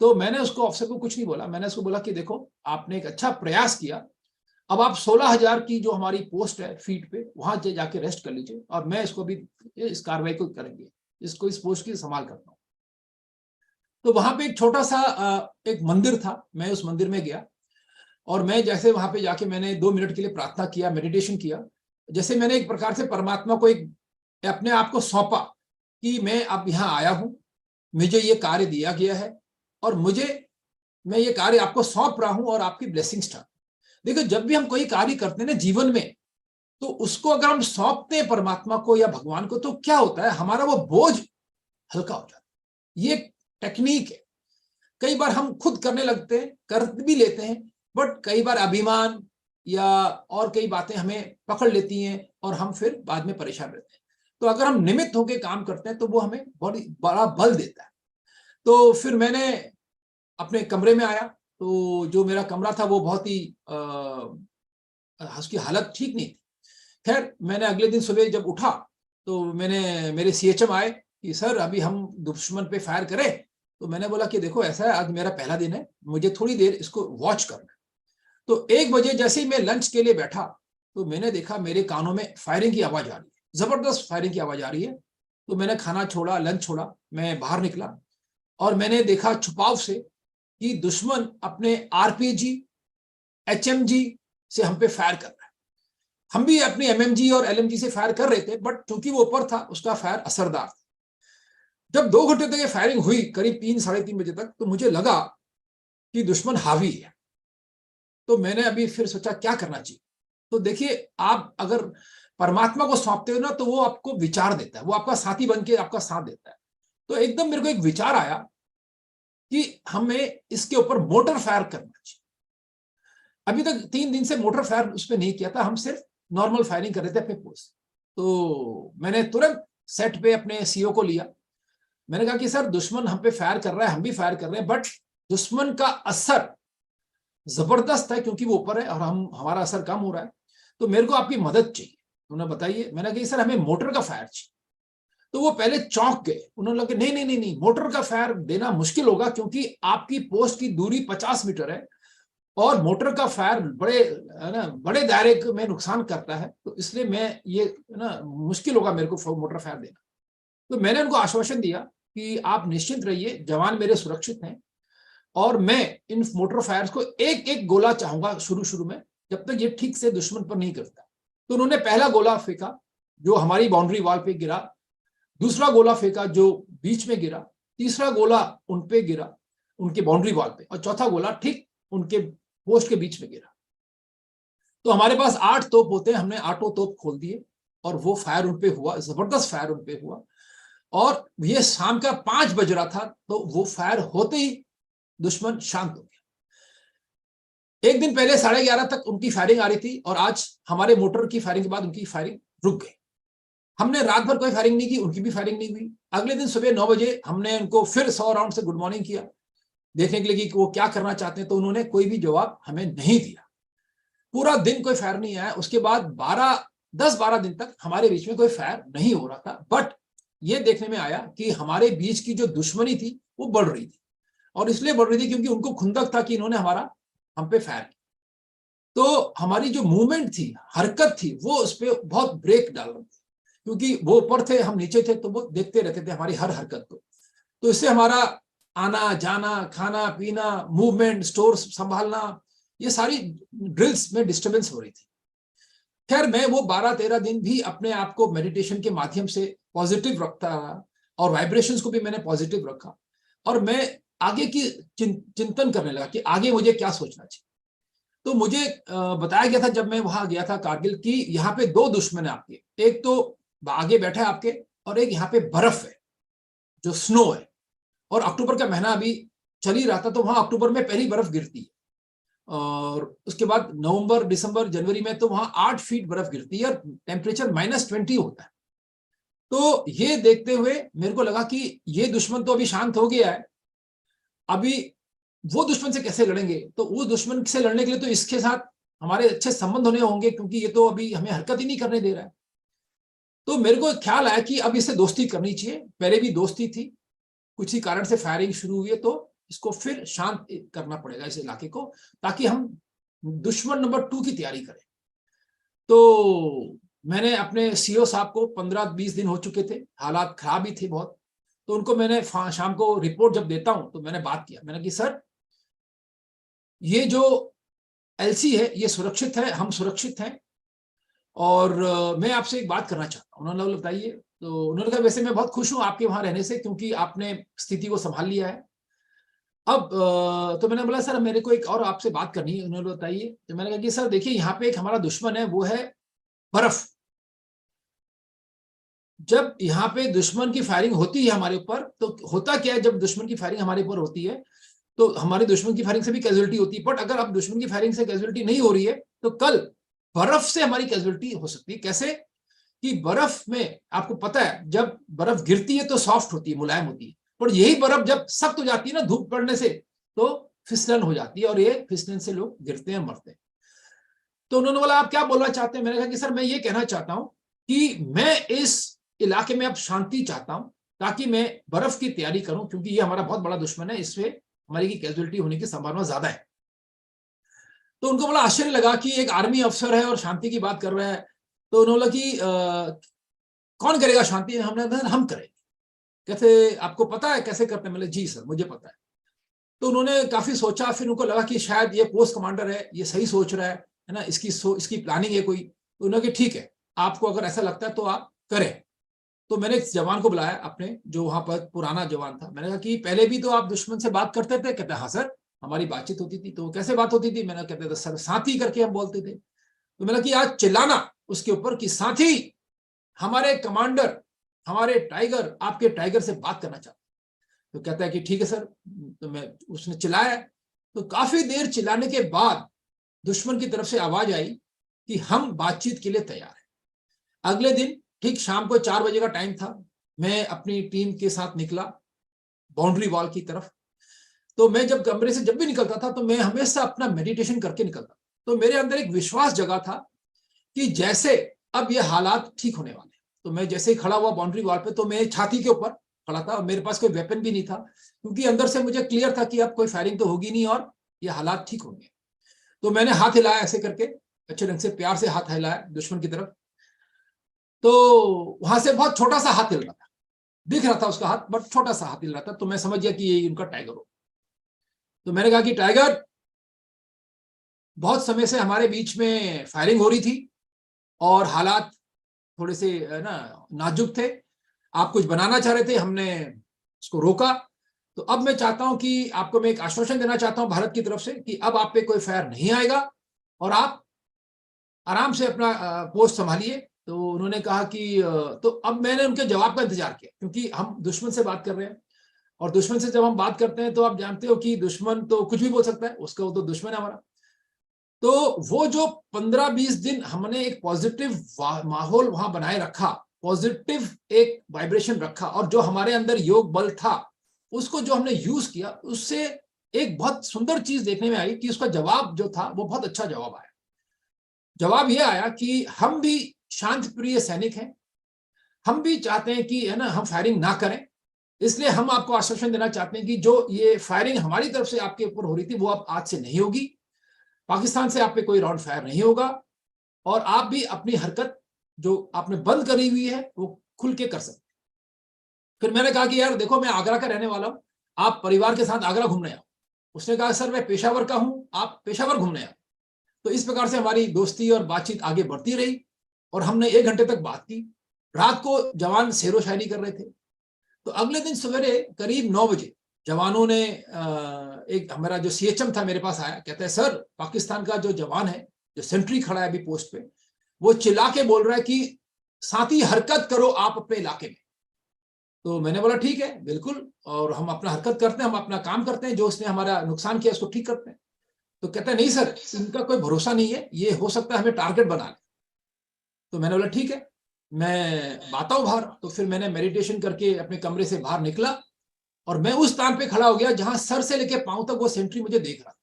तो मैंने उसको, ऑफिसर को कुछ नहीं बोला, मैंने उसको बोला कि देखो, आपने एक अच्छा प्रयास किया, अब आप 16,000 की जो हमारी पोस्ट है फीट पे, वहां जाके रेस्ट कर लीजिए, और मैं इसको भी, इस कार्रवाई को करेंगे, इसको, इस पोस्ट की संभाल करता हूँ। तो वहां पे एक छोटा सा एक मंदिर था, मैं उस मंदिर में गया, और मैं जैसे वहां पे जाके मैंने 2 मिनट के लिए प्रार्थना किया, मेडिटेशन किया। जैसे मैंने एक प्रकार से परमात्मा को एक अपने आप को सौंपा कि मैं अब यहाँ आया हूं, मुझे ये कार्य दिया गया है, और मैं ये कार्य आपको सौंप रहा हूं, और आपकी ब्लेसिंग्स था। देखो, जब भी हम कोई कार्य करते हैं ना जीवन में, तो उसको अगर हम सौंपते हैं परमात्मा को या भगवान को, तो क्या होता है, हमारा वो बोझ हल्का हो जाता है। ये टेक्निक है। कई बार हम खुद करने लगते हैं, कर भी लेते हैं, बट कई बार अभिमान या और कई बातें हमें पकड़ लेती हैं, और हम फिर बाद में परेशान रहते हैं। तो अगर हम निमित्त होकर काम करते हैं, तो वो हमें बड़ा बल देता है। तो फिर मैंने अपने कमरे में आया, तो जो मेरा कमरा था वो बहुत ही उसकी हालत ठीक नहीं थी। खैर, मैंने अगले दिन सुबह जब उठा, तो मेरे सीएचएम आए कि सर, अभी हम दुश्मन पे फायर करें। तो मैंने बोला कि देखो, ऐसा है, आज मेरा पहला दिन है, मुझे थोड़ी देर इसको वॉच करना है। तो 1 बजे जैसे ही मैं लंच के लिए बैठा, तो मैंने देखा मेरे कानों में फायरिंग की आवाज आ रही है, जबरदस्त फायरिंग की आवाज आ रही है। तो मैंने खाना छोड़ा, लंच छोड़ा, मैं बाहर निकला, और मैंने देखा छुपाव से कि दुश्मन अपने आरपीजी, एचएमजी से हम पे फायर कर रहा है। हम भी अपने एमएमजी और एलएमजी से फायर कर रहे थे, बट चूंकि वो ऊपर था, उसका फायर असरदार था। जब 2 घंटे तक ये फायरिंग हुई, करीब 3, साढ़े 3 बजे तक, तो मुझे लगा कि दुश्मन हावी है। तो मैंने अभी फिर सोचा क्या करना चाहिए। तो देखिए, आप अगर परमात्मा को सौंपते हो ना, तो वो आपको विचार देता है, वो आपका साथी बन के आपका साथ देता है। तो एकदम मेरे को एक विचार आया कि हमें इसके ऊपर मोटर फायर करना चाहिए। अभी तक 3 दिन से मोटर फायर उस पर नहीं किया था, हम सिर्फ नॉर्मल फायरिंग कर रहे थे अपने पोस्ट। तो मैंने तुरंत सेट पे अपने सीओ को लिया। मैंने कहा कि सर, दुश्मन हम पे फायर कर रहा है, हम भी फायर कर रहे हैं, बट दुश्मन का असर जबरदस्त है, क्योंकि वो ऊपर है और हमारा असर कम हो रहा है। तो मेरे को आपकी मदद चाहिए। उन्होंने बताइए। मैंने कहा सर, हमें मोटर का फायर चाहिए। तो वो पहले चौंक गए, उन्होंने लगे नहीं नहीं नहीं नहीं, मोटर का फायर देना मुश्किल होगा क्योंकि आपकी पोस्ट की दूरी 50 मीटर है और मोटर का फायर बड़े है ना बड़े दायरे में नुकसान करता है, तो इसलिए मैं ये ना मुश्किल होगा मेरे को मोटर फायर देना। तो मैंने उनको आश्वासन दिया कि आप निश्चिंत रहिए, जवान मेरे सुरक्षित हैं और मैं इन मोटर फायर्स को एक एक गोला चाहूंगा शुरू में, जब तक ये ठीक से दुश्मन पर नहीं करता। तो उन्होंने पहला गोला फेंका जो हमारी बाउंड्री वॉल पे गिरा, दूसरा गोला फेंका जो बीच में गिरा, तीसरा गोला उन पे गिरा उनके बाउंड्री वॉल पे, और चौथा गोला ठीक उनके पोस्ट के बीच में गिरा। तो हमारे पास 8 तोप होते हैं, हमने 8 तोप खोल दिए और वो फायर उन पे हुआ, जबरदस्त फायर उन पे हुआ। और ये शाम का 5 बज रहा था, तो वो फायर होते ही दुश्मन शांत हो गया। एक दिन पहले 11:30 तक उनकी फायरिंग आ रही थी और आज हमारे मोटर की फायरिंग के बाद उनकी फायरिंग रुक गई। हमने रात भर कोई फायरिंग नहीं की, उनकी भी फायरिंग नहीं हुई। अगले दिन सुबह 9 बजे हमने उनको फिर 100 राउंड से गुड मॉर्निंग किया, देखने के लिए कि वो क्या करना चाहते हैं, तो उन्होंने कोई भी जवाब हमें नहीं दिया। पूरा दिन कोई फायर नहीं आया। उसके बाद 10-12 दिन तक हमारे बीच में कोई फायर नहीं हो रहा था। बट ये देखने में आया कि हमारे बीच की जो दुश्मनी थी वो बढ़ रही थी, और इसलिए बढ़ रही थी क्योंकि उनको खुंदक था कि इन्होंने हम पे फायर किया। तो हमारी जो मूवमेंट थी, हरकत थी, वो उस पर बहुत ब्रेक डाल रही थी, क्योंकि वो ऊपर थे हम नीचे थे, तो वो देखते रहते थे हमारी हर हरकत को। तो इससे हमारा आना जाना, खाना पीना, मूवमेंट, स्टोर संभालना, ये सारी ड्रिल्स में डिस्टर्बेंस हो रही थी। खैर मैं वो 12-13 दिन भी अपने आप को मेडिटेशन के माध्यम से पॉजिटिव रखता रहा और वाइब्रेशंस को भी मैंने पॉजिटिव रखा, और मैं आगे की चिंतन करने लगा कि आगे मुझे क्या सोचना चाहिए। तो मुझे बताया गया था जब मैं वहां गया था कारगिल की, यहाँ पे 2 दुश्मन है आपके, एक तो आगे बैठा है आपके और एक यहाँ पे बर्फ है जो स्नो है, और अक्टूबर का महीना अभी चल ही रहा था, तो वहां अक्टूबर में पहली बर्फ गिरती है और उसके बाद नवंबर, दिसंबर, जनवरी में तो वहां 8 फीट बर्फ गिरती है और टेम्परेचर -20 होता है। तो ये देखते हुए मेरे को लगा कि ये दुश्मन तो अभी शांत हो गया है, अभी वो दुश्मन से कैसे लड़ेंगे, तो उस दुश्मन से लड़ने के लिए तो इसके साथ हमारे अच्छे संबंध होने होंगे, क्योंकि ये तो अभी हमें हरकत ही नहीं करने दे रहा है। तो मेरे को ख्याल आया कि अब इससे दोस्ती करनी चाहिए, पहले भी दोस्ती थी, कुछ ही कारण से फायरिंग शुरू हुई है, तो इसको फिर शांत करना पड़ेगा इस इलाके को, ताकि हम दुश्मन नंबर 2 की तैयारी करें। तो मैंने अपने सीओ साहब को 15-20 दिन हो चुके थे, हालात खराब ही थे बहुत, तो उनको मैंने शाम को रिपोर्ट जब देता हूं तो मैंने बात किया, मैंने कि सर ये जो एलसी है ये सुरक्षित है, हम सुरक्षित हैं, और मैं आपसे एक बात करना चाहता हूँ। उन्होंने बताइए, तो उन्होंने कहा वैसे मैं बहुत खुश हूँ आपके वहां रहने से, क्योंकि आपने स्थिति को संभाल लिया है। अब तो मैंने बोला सर मेरे को एक और आपसे बात करनी है। उन्होंने बताइए, तो मैंने कहा कि सर देखिए यहाँ पे एक हमारा दुश्मन है, वो है बर्फ। जब यहाँ पे दुश्मन की फायरिंग होती है हमारे ऊपर, तो होता क्या है, जब दुश्मन की फायरिंग हमारे ऊपर होती है तो हमारे दुश्मन की फायरिंग से भी कैजुअलिटी होती है। बट अगर अब दुश्मन की फायरिंग से कैजुअलिटी नहीं हो रही है, तो कल बर्फ से हमारी कैजुअलिटी हो सकती है। कैसे कि बर्फ में आपको पता है जब बर्फ गिरती है तो सॉफ्ट होती है, मुलायम होती है, पर यही बर्फ जब सख्त हो जाती है ना धूप पड़ने से, तो फिसलन हो जाती है, और ये फिसलन से लोग गिरते हैं, मरते हैं। तो उन्होंने बोला आप क्या बोलना चाहते हैं? मैंने कहा कि सर मैं ये कहना चाहता हूं कि मैं इस इलाके में अब शांति चाहता हूं, ताकि मैं बर्फ की तैयारी करूं, क्योंकि ये हमारा बहुत बड़ा दुश्मन है, इससे हमारी की कैजुअलिटी होने की संभावना ज्यादा है। तो उनको बड़ा आश्चर्य लगा कि एक आर्मी अफसर है और शांति की बात कर रहा है। तो उन्होंने बोला कि कौन करेगा शांति? हमने कहा हम करेंगे। कहते आपको पता है कैसे करते हैं? मैंने जी सर मुझे पता है। तो उन्होंने काफी सोचा, फिर उनको लगा कि शायद ये पोस्ट कमांडर है, ये सही सोच रहा है ना, इसकी प्लानिंग है कोई। तो उन्होंने कहा ठीक है, आपको अगर ऐसा लगता है तो आप करें। तो मैंने एक जवान को बुलाया अपने, जो वहां पर पुराना जवान था। मैंने कहा कि पहले भी तो आप दुश्मन से बात करते थे? कहते हाँ सर हमारी बातचीत होती थी। तो कैसे बात होती थी? मैंने कहते थे सर साथी करके हम बोलते थे। तो मैंने कि आज चिल्लाना उसके ऊपर कि साथी, हमारे कमांडर, हमारे टाइगर आपके टाइगर से बात करना चाहते। तो कहता है कि ठीक है सर। तो उसने चिल्लाया, तो काफी देर चिल्लाने के बाद दुश्मन की तरफ से आवाज आई कि हम बातचीत के लिए तैयार हैं। अगले दिन ठीक शाम को 4 बजे का टाइम था, मैं अपनी टीम के साथ निकला बाउंड्री वॉल की तरफ। तो मैं जब कमरे से जब भी निकलता था तो मैं हमेशा अपना मेडिटेशन करके निकलता। तो मेरे अंदर एक विश्वास जगा था कि जैसे अब ये हालात ठीक होने वाले, तो मैं जैसे ही खड़ा हुआ बाउंड्री वॉल पे, तो मैं छाती के ऊपर खड़ा था और मेरे पास कोई वेपन भी नहीं था, क्योंकि अंदर से मुझे क्लियर था कि अब कोई फायरिंग तो होगी नहीं और ये हालात ठीक होंगे। तो मैंने हाथ हिलाया ऐसे करके, अच्छे ढंग से प्यार से हाथ हिलाया दुश्मन की तरफ। तो वहां से बहुत छोटा सा हाथ हिल रहा था, दिख रहा था उसका हाथ, बट छोटा सा हाथ हिल रहा था। तो मैं समझ गया कि ये उनका टाइगर हो। तो मैंने कहा कि टाइगर, बहुत समय से हमारे बीच में फायरिंग हो रही थी और हालात थोड़े से ना नाजुक थे, आप कुछ बनाना चाह रहे थे, हमने उसको रोका। तो अब मैं चाहता हूं कि आपको मैं एक आश्वासन देना चाहता हूं भारत की तरफ से कि अब आप पे कोई फायर नहीं आएगा और आप आराम से अपना पोस्ट संभालिए। तो उन्होंने कहा कि तो अब मैंने उनके जवाब का इंतजार किया, क्योंकि हम दुश्मन से बात कर रहे हैं और दुश्मन से जब हम बात करते हैं तो आप जानते हो कि दुश्मन तो कुछ भी बोल सकता है, उसका वो तो दुश्मन है हमारा। तो वो जो 15-20 दिन हमने एक पॉजिटिव माहौल वहां बनाए रखा, पॉजिटिव एक वाइब्रेशन रखा, और जो हमारे अंदर योग बल था उसको जो हमने यूज किया, उससे एक बहुत सुंदर चीज देखने में आई कि उसका जवाब जो था वो बहुत अच्छा जवाब आया। जवाब ये आया कि हम भी शांत प्रिय सैनिक हैं, हम भी चाहते हैं कि है ना हम फायरिंग ना करें, इसलिए हम आपको आश्वासन देना चाहते हैं कि जो ये फायरिंग हमारी तरफ से आपके ऊपर हो रही थी वो अब आज से नहीं होगी, पाकिस्तान से आप पे कोई राउंड फायर नहीं होगा और आप भी अपनी हरकत जो आपने बंद करी हुई है वो खुल के कर सकते। फिर मैंने कहा कि यार देखो, मैं आगरा का रहने वाला हूं, आप परिवार के साथ आगरा घूमने आओ। उसने कहा सर मैं पेशावर का हूं, आप पेशावर घूमने आओ। तो इस प्रकार से हमारी दोस्ती और बातचीत आगे बढ़ती रही और हमने 1 घंटे तक बात की। रात को जवान शेरो शायरी कर रहे थे। तो अगले दिन सवेरे करीब 9 बजे जवानों ने एक हमारा जो सीएचएम था मेरे पास आया, कहता है सर पाकिस्तान का जो जवान है जो सेंट्री खड़ा है अभी पोस्ट पे, वो चिल्ला के बोल रहा है कि साथी हरकत करो आप अपने इलाके में। तो मैंने बोला ठीक है बिल्कुल, और हम अपना हरकत करते हैं, हम अपना काम करते हैं, जो उसने हमारा नुकसान किया उसको ठीक करते हैं। तो कहता है नहीं सर, इनका कोई भरोसा नहीं है, ये हो सकता है हमें टारगेट बना ले। तो मैंने बोला ठीक है, मैं आता हूं बाहर। तो फिर मैंने मेडिटेशन करके अपने कमरे से बाहर निकला और मैं उस स्थान पे खड़ा हो गया जहां सर से लेके पांव तक वो सेंट्री मुझे देख रहा था।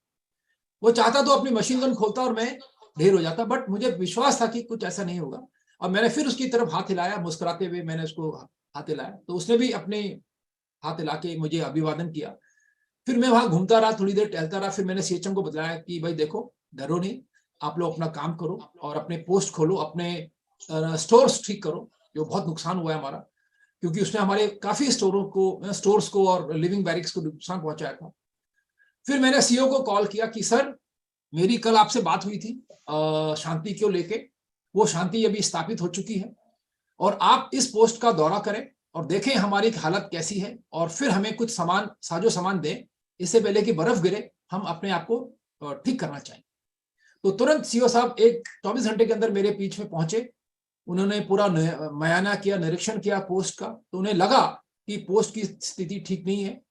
वो चाहता तो अपनी मशीन गन खोलता और मैं ढेर हो जाता, बट मुझे विश्वास था कि कुछ ऐसा नहीं होगा। और मैंने फिर उसकी तरफ हाथ हिलाया, मुस्कुराते हुए मैंने उसको हाथ हिलाया, तो उसने भी अपने हाथ हिला के मुझे अभिवादन किया। फिर मैं वहां घूमता रहा, थोड़ी देर टहलता रहा। फिर मैंने सीएचएम को बताया कि भाई देखो, डरो नहीं, आप लोग अपना काम करो और अपने पोस्ट खोलो, अपने स्टोर्स ठीक करो, जो बहुत नुकसान हुआ है हमारा, क्योंकि उसने हमारे काफी स्टोर्स को और लिविंग बैरिक्स को नुकसान पहुंचाया था। फिर मैंने सीईओ को कॉल किया कि सर मेरी कल आपसे बात हुई थी शांति को लेके, वो शांति अभी स्थापित हो चुकी है और आप इस पोस्ट का दौरा करें और देखें हमारी हालत कैसी है, और फिर हमें कुछ सामान साजो सामान दें, इससे पहले कि बर्फ गिरे, हम अपने आप को ठीक करना चाहें। तो तुरंत सीईओ साहब 24 घंटे के अंदर मेरे पीछ में पहुंचे। उन्होंने पूरा मुआयना किया, निरीक्षण किया पोस्ट का। तो उन्हें लगा कि पोस्ट की स्थिति ठीक नहीं है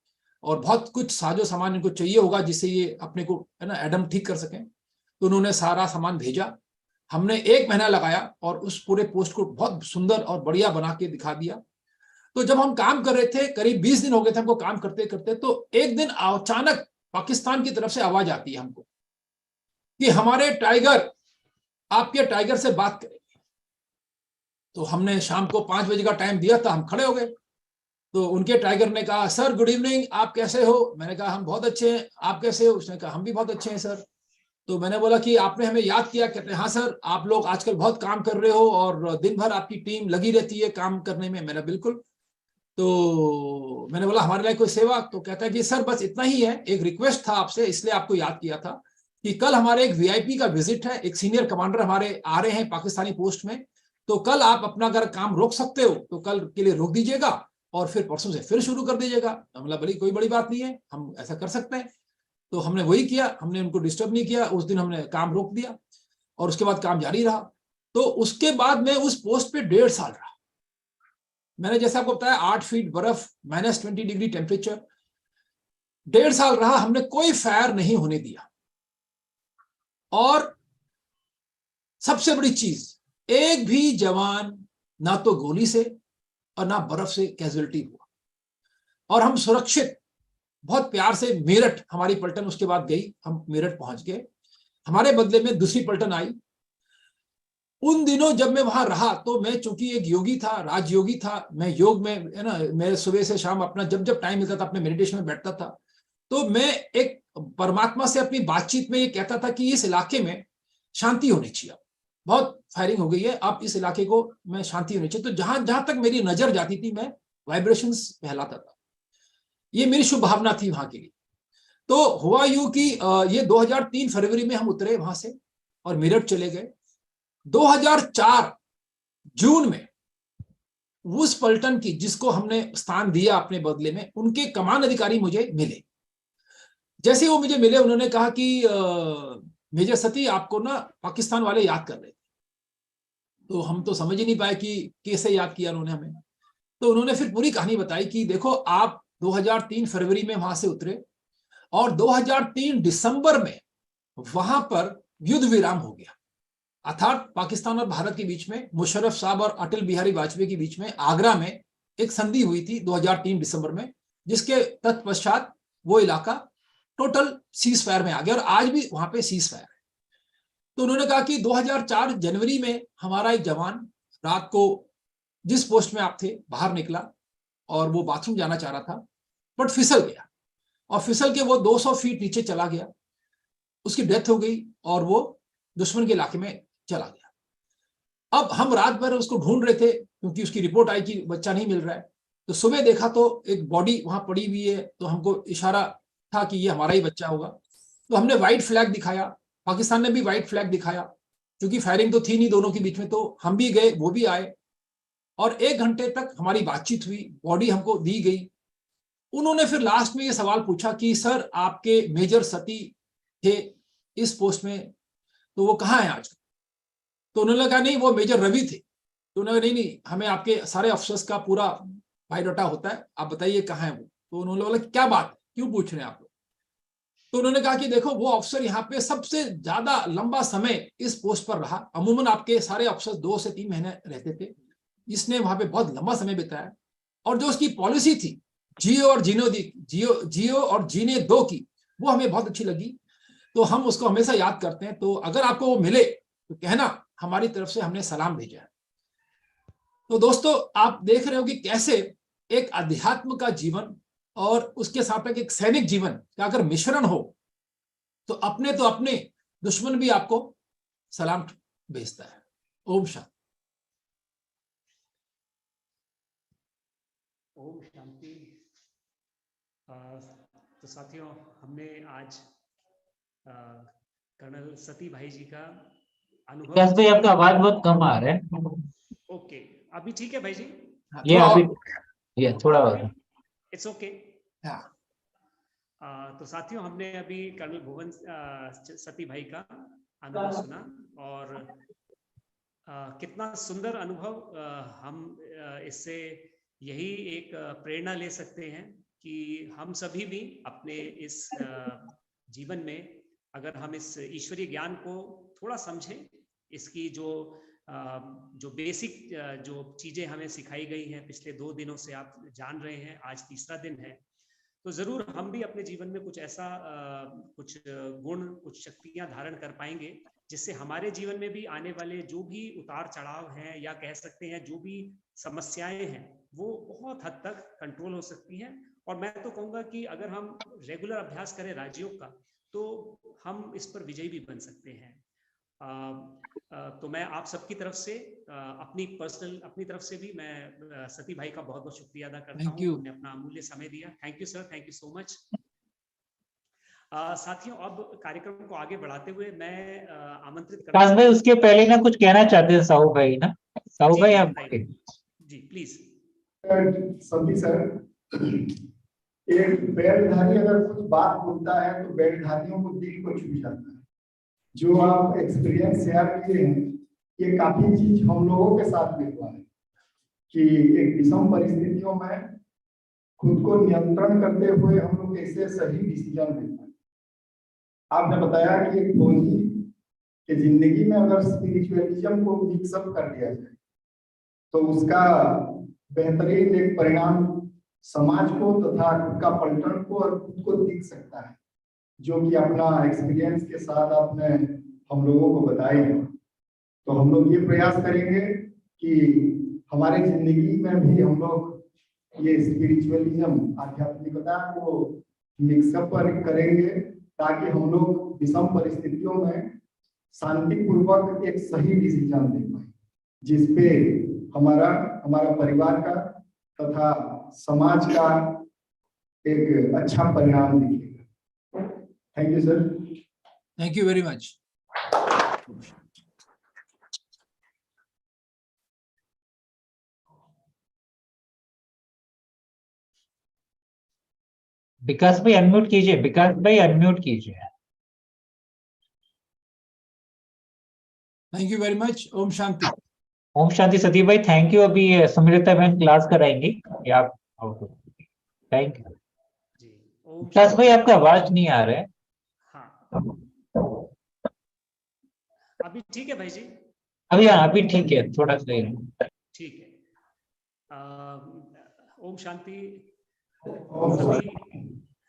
और बहुत कुछ साजो सामान इनको चाहिए होगा जिससे ये अपने को है ना एडम ठीक कर सकें। तो उन्होंने सारा सामान भेजा। हमने 1 महीना लगाया और उस पूरे पोस्ट को बहुत सुंदर और बढ़िया बना के दिखा दिया। तो जब हम काम कर रहे थे, करीब 20 दिन हो गए थे हमको काम करते करते, तो एक दिन अचानक पाकिस्तान की तरफ से आवाज आती है हमको कि हमारे टाइगर आपके टाइगर से बात करेंगे। तो हमने शाम को 5 बजे का टाइम दिया था, हम खड़े हो गए। तो उनके टाइगर ने कहा सर गुड इवनिंग, आप कैसे हो? मैंने कहा हम बहुत अच्छे हैं, आप कैसे हो? उसने कहा हम भी बहुत अच्छे हैं सर। तो मैंने बोला कि आपने हमें याद किया? कहते हैं हाँ सर, आप लोग आजकल बहुत काम कर रहे हो और दिन भर आपकी टीम लगी रहती है काम करने में। मैंने बिल्कुल। तो मैंने बोला हमारे लिए कोई सेवा? तो कहता है कि सर बस इतना ही है, एक रिक्वेस्ट था आपसे, इसलिए आपको याद किया था कि कल हमारे एक वीआईपी का विजिट है, एक सीनियर कमांडर हमारे आ रहे हैं पाकिस्तानी पोस्ट में, तो कल आप अपना अगर काम रोक सकते हो तो कल के लिए रोक दीजिएगा और फिर परसों से फिर शुरू कर दीजिएगा। हमला बड़ी कोई बड़ी बात नहीं है, हम ऐसा कर सकते हैं। तो हमने वही किया, हमने उनको डिस्टर्ब नहीं किया। उस दिन हमने काम रोक दिया और उसके बाद काम जारी रहा। तो उसके बाद मैं उस पोस्ट पे 1.5 साल रहा। मैंने जैसा आपको बताया 8 फीट बर्फ, -20 डिग्री टेम्परेचर, 1.5 साल रहा। हमने कोई फायर नहीं होने दिया। और सबसे बड़ी चीज, एक भी जवान ना तो गोली से और ना बर्फ से कैजुअलिटी हुआ और हम सुरक्षित बहुत प्यार से मेरठ, हमारी पलटन उसके बाद गई, हम मेरठ पहुंच गए। हमारे बदले में दूसरी पलटन आई। उन दिनों जब मैं वहां रहा तो मैं चूंकि एक योगी था, राजयोगी था, मैं योग में है ना, मैं सुबह से शाम अपना जब जब टाइम मिलता था अपने मेडिटेशन में बैठता था। तो मैं एक परमात्मा से अपनी बातचीत में ये कहता था कि इस इलाके में शांति होनी चाहिए, बहुत फायरिंग हो गई है, आप इस इलाके को में शांति होनी चाहिए। तो जहां जहां तक मेरी नजर जाती थी मैं वाइब्रेशंस फैलाता था, ये मेरी शुभ भावना थी वहां के लिए। तो हुआ यूं कि ये 2003 फरवरी में हम उतरे वहां से और मेरठ चले गए। 2004 जून में उस पलटन की जिसको हमने स्थान दिया अपने बदले में, उनके कमान अधिकारी मुझे मिले। जैसे वो मुझे मिले उन्होंने कहा कि मेजर सती आपको ना पाकिस्तान वाले याद कर रहे थे। तो हम तो समझ ही नहीं पाए कि कैसे याद किया उन्होंने हमें। तो उन्होंने फिर पूरी कहानी बताई कि देखो आप 2003 फरवरी में वहां से उतरे और 2003 दिसंबर में वहां पर युद्ध विराम हो गया, अर्थात पाकिस्तान और भारत के बीच में, मुशर्रफ साहब और अटल बिहारी वाजपेयी के बीच में आगरा में एक संधि हुई थी 2003 दिसंबर में, जिसके तत्पश्चात वो इलाका टोटल सीज फायर में आ गया और आज भी वहां पे सीज फायर है। तो उन्होंने कहा कि 2004 जनवरी में हमारा एक जवान रात को जिस पोस्ट में आप थे बाहर निकला और वो बाथरूम जाना चाह रहा था, बट फिसल गया और फिसल के वो 200 फीट नीचे चला गया, उसकी डेथ हो गई और वो दुश्मन के इलाके में चला गया। अब हम रात भर उसको ढूंढ रहे थे क्योंकि उसकी रिपोर्ट आई कि बच्चा नहीं मिल रहा है। तो सुबह देखा तो एक बॉडी वहां पड़ी हुई है, तो हमको इशारा था कि ये हमारा ही बच्चा होगा। तो हमने व्हाइट फ्लैग दिखाया, पाकिस्तान ने भी व्हाइट फ्लैग दिखाया, क्योंकि फायरिंग तो थी नहीं दोनों के बीच में। तो हम भी गए, वो भी आए और 1 घंटे तक हमारी बातचीत हुई, बॉडी हमको दी गई। उन्होंने फिर लास्ट में ये सवाल पूछा कि सर आपके मेजर सती थे इस पोस्ट में, तो वो कहाँ है आज? तो उन्होंने कहा नहीं वो मेजर रवि थे। तो उन्होंने नहीं नहीं हमें आपके सारे अफसर्स का पूरा बायोडाटा होता है, आप बताइए कहाँ है वो। तो उन्होंने बोला क्या बात, क्यों पूछ रहे हैं आप लोग? तो उन्होंने कहा कि देखो वो अफसर यहाँ पे सबसे ज्यादा लंबा समय इस पोस्ट पर रहा, अमूमन आपके सारे अफसर 2 से 3 महीने रहते थे, इसने वहां पे बहुत लंबा समय बिताया। और जो उसकी पॉलिसी थी जियो और जीने दो की, वो हमें बहुत अच्छी लगी। तो हम उसको हमेशा याद करते हैं। तो अगर आपको वो मिले तो कहना हमारी तरफ से हमने सलाम भेजा है। तो दोस्तों आप देख रहे हो कि कैसे एक अध्यात्म का जीवन और उसके साथ एक सैनिक जीवन का अगर मिश्रण हो तो अपने दुश्मन भी आपको सलाम भेजता है। ओम शांति। ओम शांति। तो साथियों हमने आज कर्नल सती भाई जी का अनुभव। यस भाई आपका आवाज बहुत कम आ रहा है। ओके अभी ठीक है भाई जी? ये अभी ये थोड़ा और इट्स ओके। तो साथियों हमने अभी कर्नल भुवन सती भाई का अनुभव सुना और कितना सुंदर अनुभव। हम इससे यही एक प्रेरणा ले सकते हैं कि हम सभी भी अपने इस जीवन में अगर हम इस ईश्वरीय ज्ञान को थोड़ा समझें, इसकी जो बेसिक जो चीजें हमें सिखाई गई हैं पिछले 2 दिनों से आप जान रहे हैं, आज तीसरा दिन है, तो जरूर हम भी अपने जीवन में कुछ ऐसा कुछ गुण कुछ शक्तियां धारण कर पाएंगे जिससे हमारे जीवन में भी आने वाले जो भी उतार चढ़ाव हैं या कह सकते हैं जो भी समस्याएं हैं वो बहुत हद तक कंट्रोल हो सकती हैं। और मैं तो कहूँगा कि अगर हम रेगुलर अभ्यास करें राजयोग का तो हम इस पर विजयी भी बन सकते हैं। तो मैं आप सबकी तरफ से अपनी तरफ से भी मैं सती भाई का बहुत बहुत शुक्रिया अदा करता हूँ, उन्होंने अपना अमूल्य समय दिया। Thank you sir, thank you so much. साथियों अब कार्यक्रम को आगे बढ़ाते हुए मैं आमंत्रित करता हूं। भाई उसके पहले ना कुछ कहना चाहते हैं साहू भाई ना? साहू भाई आप जी प्लीज। सभी सर, एक बेल्टधारी अगर कुछ बात बोलता है तो बेल्टधारियों को दिल को छू जाता है। जो आप एक्सपीरियंस शेयर किए हैं ये काफी चीज हम लोगों के साथ भी हुआ है कि एक विषम परिस्थितियों में खुद को नियंत्रण करते हुए हम लोग कैसे सही डिसीजन लेते हैं। आपने बताया कि एक फौजी की जिंदगी में अगर स्पिरिचुअलिज्म को मिक्सअप कर दिया जाए तो उसका बेहतरीन एक परिणाम समाज को तथा खुद का पलटन को और खुद को दिख सकता है, जो कि अपना एक्सपीरियंस के साथ आपने हम लोगों को बताई है। तो हम लोग ये प्रयास करेंगे कि हमारे जिंदगी में भी हम लोग ये स्पिरिचुअलिज्म, आध्यात्मिकता को मिक्सअप करेंगे, ताकि हम लोग विषम परिस्थितियों में शांतिपूर्वक एक सही डिसीजन ले पाए, जिसपे हमारा परिवार का तथा समाज का एक अच्छा परिणाम दिखेगा। Thank you sir. Thank you very much. Vikas भाई अनम्यूट कीजिए, विकास भाई अनम्यूट कीजिए। Thank you very much. ओम शांति। ओम शांति सती भाई, थैंक यू। अभी सुमिलिता बहन क्लास कराएंगी या आप? Thank you. जी ओम विकास भाई शांति। आपका आवाज नहीं आ रहा है। हाँ अभी ठीक है भाई जी? अभी हाँ, अभी ठीक है, थोड़ा सही है। ठीक है। ओम शांति।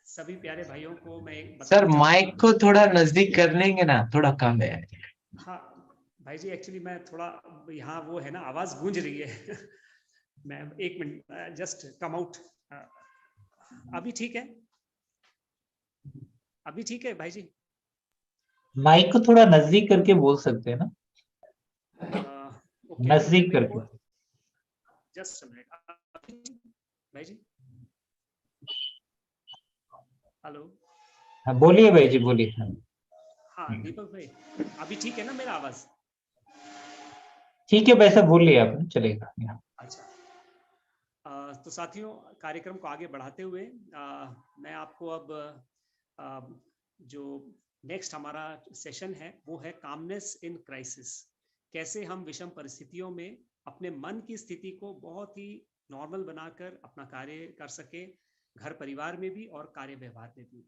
सभी प्यारे भाइयों को मैं एक बताना सर माइक को थोड़ा नजदीक कर लेंगे ना, थोड़ा कम है। हाँ भाई जी, एक्चुअली मैं थोड़ा यहाँ वो है ना, आवाज गूंज रही है। मैं एक मिनट जस्ट कम आउट। अभी ठीक है? अभी ठीक है भाई जी? माइक को थोड़ा नजदीक करके बोल सकते हैं ना, ओके, नजदीक करके। जस्ट मिनट भाई जी। हेलो। हाँ बोलिए भाई जी, बोलिए। हाँ दीपक भाई, अभी ठीक है ना मेरा आवाज? ठीक है वैसा बोलिए आप, चलेगा। अच्छा। तो साथियों, कार्यक्रम को आगे बढ़ाते हुए मैं आपको अब जो नेक्स्ट हमारा सेशन है वो है कामनेस इन क्राइसिस। कैसे हम विषम परिस्थितियों में अपने मन की स्थिति को बहुत ही नॉर्मल बनाकर अपना कार्य कर सके, घर परिवार में भी और कार्य व्यवहार में भी।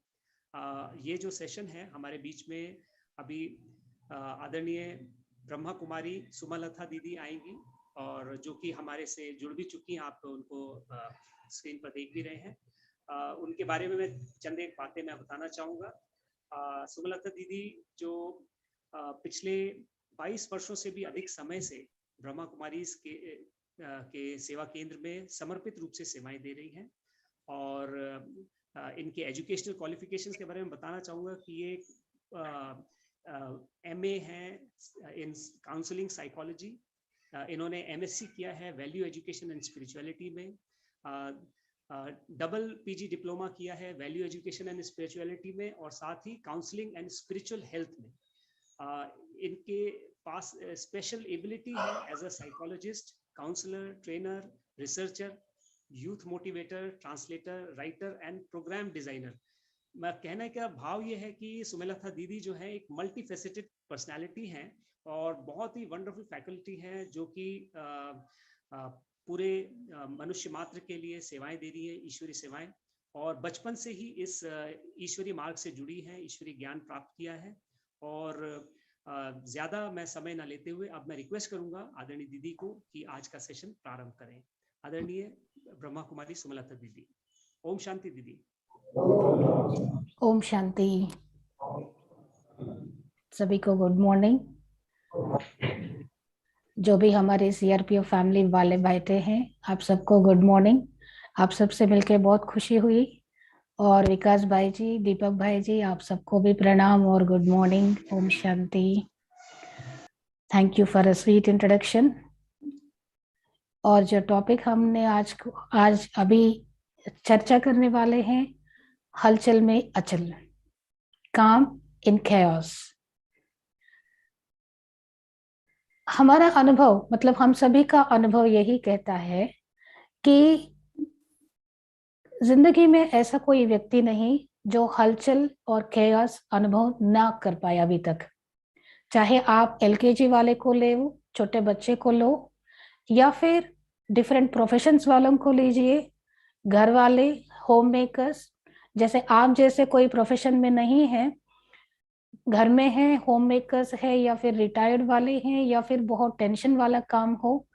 ये जो सेशन है हमारे बीच में अभी आदरणीय ब्रह्मा कुमारी सुमलता दीदी आएंगी, और जो कि हमारे से जुड़ भी चुकी हैं, आप उनको स्क्रीन पर देख भी रहे हैं। उनके बारे में मैं चंद एक बातें मैं बताना चाहूँगा। सुमलता दीदी जो पिछले 22 वर्षों से भी अधिक समय से ब्रह्मा कुमारी के सेवा केंद्र में समर्पित रूप से सेवाएं दे रही हैं, और इनके एजुकेशनल क्वालिफिकेशंस के बारे में बताना चाहूँगा कि ये MA है इन काउंसलिंग साइकोलॉजी। इन्होंने MSc किया है वैल्यू एजुकेशन एंड स्पिरिचुअलिटी में। डबल PG डिप्लोमा किया है वैल्यू एजुकेशन एंड स्पिरिचुअलिटी में, और साथ ही काउंसलिंग एंड स्पिरिचुअल हेल्थ में। इनके पास स्पेशल एबिलिटी है as a psychologist, counsellor, trainer, researcher, youth motivator, translator, writer and programme designer. मैं कहने का भाव ये है कि सुमलता दीदी जो है एक मल्टी फेसेटेड पर्सनैलिटी हैं, और बहुत ही वंडरफुल फैकल्टी है, जो कि पूरे मनुष्य मात्र के लिए सेवाएं दे रही है, ईश्वरीय सेवाएं, और बचपन से ही इस ईश्वरीय मार्ग से जुड़ी है, ईश्वरीय ज्ञान प्राप्त किया है। और ज्यादा मैं समय न लेते हुए अब मैं रिक्वेस्ट करूंगा आदरणीय दीदी को कि आज का सेशन प्रारंभ करें। आदरणीय ब्रह्मा कुमारी सुमलता दीदी। ओम शांति दीदी। ओम शांति। सभी को गुड मॉर्निंग। जो भी हमारे CRPF फैमिली वाले बैठे हैं, आप सबको गुड मॉर्निंग। आप सबसे मिलकर बहुत खुशी हुई। और विकास भाई जी, दीपक भाई जी, आप सबको भी प्रणाम और गुड मॉर्निंग। ओम शांति। Thank you for a sweet introduction. और जो टॉपिक हमने आज अभी चर्चा करने वाले हैं, हलचल में अचल, काम इन chaos। हमारा अनुभव, मतलब हम सभी का अनुभव यही कहता है कि जिंदगी में ऐसा कोई व्यक्ति नहीं जो हलचल और chaos अनुभव ना कर पाए अभी तक। चाहे आप LKG वाले को ले, छोटे बच्चे को लो, या फिर डिफरेंट प्रोफेशंस वालों को लीजिए, घर वाले, होम मेकर्स। जैसे आप जैसे कोई प्रोफेशन में नहीं है, घर में है, होम मेकर्स है, या फिर रिटायर्ड वाले हैं, या फिर बहुत टेंशन वाला काम हो,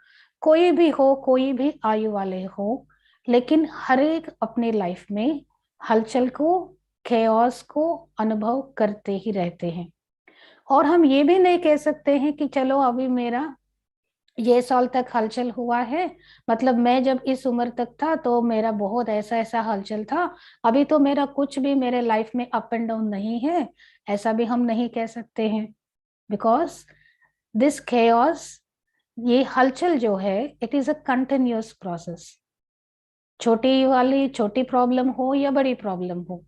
कोई भी हो, कोई भी आयु वाले हो, लेकिन हर एक अपने लाइफ में हलचल को, chaos को अनुभव करते ही रहते हैं। और हम ये भी नहीं कह सकते हैं कि चलो अभी मेरा ये साल तक हलचल हुआ है, मतलब मैं जब इस उम्र तक था तो मेरा बहुत ऐसा ऐसा हलचल था, अभी तो मेरा कुछ भी मेरे लाइफ में अप एंड डाउन नहीं है, ऐसा भी हम नहीं कह सकते हैं। बिकॉज दिस chaos, ये हलचल जो है, it is a continuous process. छोटी वाली छोटी प्रॉब्लम हो या बड़ी प्रॉब्लम हो,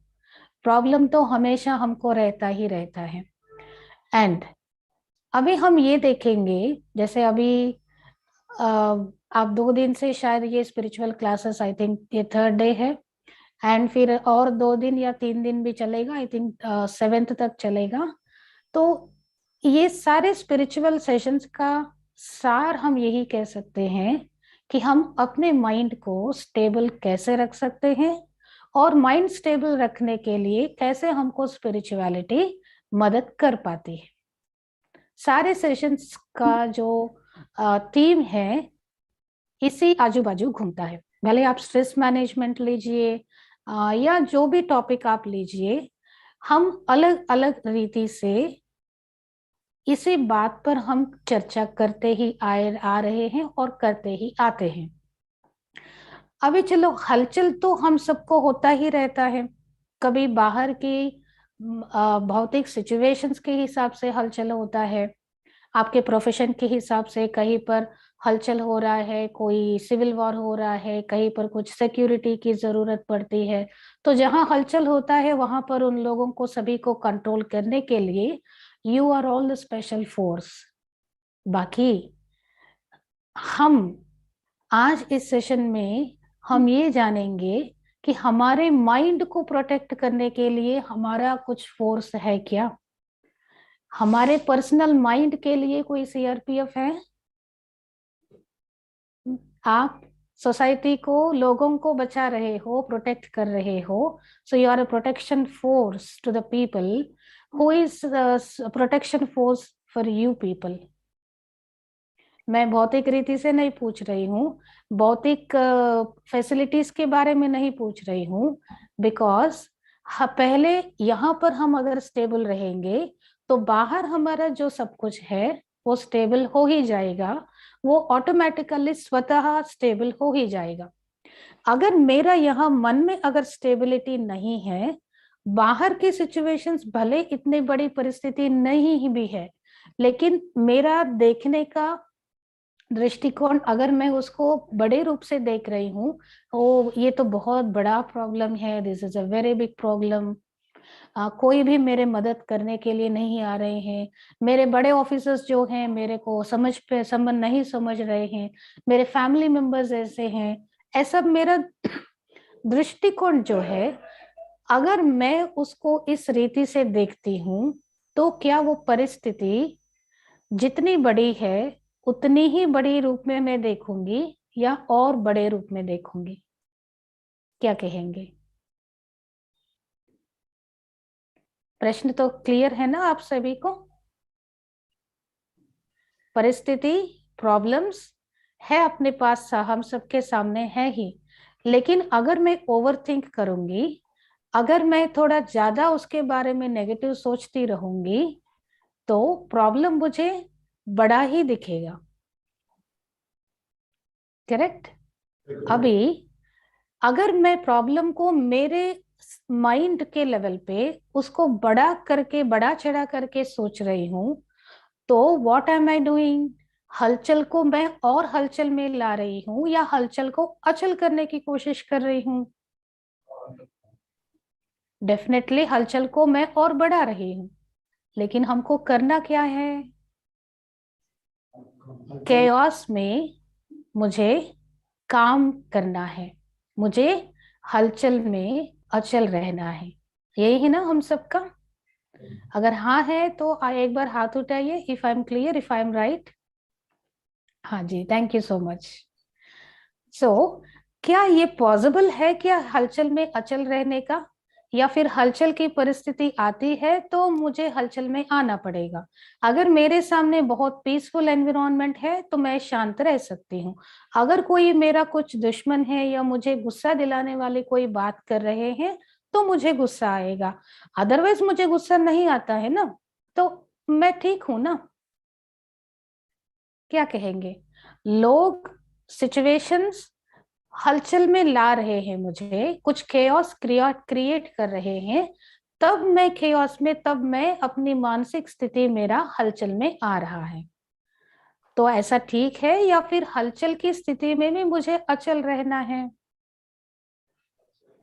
प्रॉब्लम तो हमेशा हमको रहता ही रहता है। एंड अभी हम ये देखेंगे, जैसे अभी आप 2 दिन से शायद ये स्पिरिचुअल क्लासेस, आई थिंक ये 3rd डे है, एंड फिर और 2 दिन या 3 दिन भी चलेगा, आई थिंक 7th तक चलेगा। तो ये सारे स्पिरिचुअल सेशंस का सार हम यही कह सकते हैं कि हम अपने माइंड को स्टेबल कैसे रख सकते हैं, और माइंड स्टेबल रखने के लिए कैसे हमको स्पिरिचुअलिटी मदद कर पाती है। सारे सेशंस का जो थीम है इसी आजू बाजू घूमता है। भले आप स्ट्रेस मैनेजमेंट लीजिए या जो भी टॉपिक आप लीजिए, हम अलग अलग रीति से इसी बात पर हम चर्चा करते ही आ रहे हैं और करते ही आते हैं। अभी चलो, हलचल तो हम सबको होता ही रहता है, कभी बाहर की भौतिक सिचुएशंस के हिसाब से हलचल होता है, आपके प्रोफेशन के हिसाब से कहीं पर हलचल हो रहा है, कोई सिविल वॉर हो रहा है, कहीं पर कुछ सिक्योरिटी की जरूरत पड़ती है, तो जहां हलचल होता है वहां पर उन लोगों को सभी को कंट्रोल करने के लिए you are all the special force. बाकी हम आज इस सेशन में हम ये जानेंगे कि हमारे माइंड को प्रोटेक्ट करने के लिए हमारा कुछ फोर्स है क्या, हमारे पर्सनल माइंड के लिए कोई सीआरपीएफ है। आप सोसाइटी को, लोगों को बचा रहे हो, प्रोटेक्ट कर रहे हो, so you are a protection force to the people who is protection force for you people. मैं भौतिक रीति से नहीं पूछ रही हूँ, भौतिक फैसिलिटीज के बारे में नहीं पूछ रही हूँ, बिकॉज पहले यहाँ पर हम अगर स्टेबल रहेंगे तो बाहर हमारा जो सब कुछ है वो स्टेबल हो ही जाएगा, वो ऑटोमेटिकली स्वतः स्टेबल हो ही जाएगा। अगर मेरा यहाँ मन में अगर स्टेबिलिटी नहीं है, बाहर की सिचुएशंस भले इतनी बड़ी परिस्थिति नहीं भी है, लेकिन मेरा देखने का दृष्टिकोण अगर मैं उसको बड़े रूप से देख रही हूँ, ओ ये तो बहुत बड़ा प्रॉब्लम है, this is a very big problem, कोई भी मेरे मदद करने के लिए नहीं आ रहे हैं, मेरे बड़े ऑफिसर्स जो हैं मेरे को समझ नहीं समझ रहे हैं, मेरे फैमिली मेंबर्स ऐसे हैं, ऐसा मेरा दृष्टिकोण जो है, अगर मैं उसको इस रीति से देखती हूँ तो क्या वो परिस्थिति जितनी बड़ी है उतनी ही बड़ी रूप में मैं देखूंगी या और बड़े रूप में देखूंगी? क्या कहेंगे? प्रश्न तो क्लियर है ना आप सभी को? परिस्थिति, प्रॉब्लम्स है अपने पास, हम सबके सामने है ही, लेकिन अगर मैं ओवरथिंक करूंगी, अगर मैं थोड़ा ज्यादा उसके बारे में नेगेटिव सोचती रहूंगी तो प्रॉब्लम मुझे बड़ा ही दिखेगा। करेक्ट? अभी अगर मैं प्रॉब्लम को मेरे माइंड के लेवल पे उसको बड़ा करके, बड़ा चढ़ा करके सोच रही हूं, तो व्हाट एम आई डूइंग? हलचल को मैं और हलचल में ला रही हूं या हलचल को अचल करने की कोशिश कर रही हूं? डेफिनेटली हलचल को मैं और बढ़ा रही हूं, लेकिन हमको करना क्या है? केओस में मुझे काम करना है, मुझे हलचल में अचल रहना है, यही है ना हम सबका? अगर हाँ है तो एक बार हाथ उठाइए, if I am clear, if I am right. हाँ जी, थैंक यू सो मच। सो क्या ये पॉसिबल है क्या हलचल में अचल रहने का, या फिर हलचल की परिस्थिति आती है तो मुझे हलचल में आना पड़ेगा? अगर मेरे सामने बहुत पीसफुल एनवायरनमेंट है तो मैं शांत रह सकती हूँ, अगर कोई मेरा कुछ दुश्मन है या मुझे गुस्सा दिलाने वाले कोई बात कर रहे हैं तो मुझे गुस्सा आएगा, अदरवाइज मुझे गुस्सा नहीं आता है ना, तो मैं ठीक हूं ना? क्या कहेंगे? लोग सिचुएशंस हलचल में ला रहे हैं, मुझे कुछ केओस क्रिएट कर रहे हैं, तब मैं केओस में, तब मैं अपनी मानसिक स्थिति मेरा हलचल में आ रहा है। तो ऐसा ठीक है, या फिर हलचल की स्थिति में भी मुझे अचल रहना है?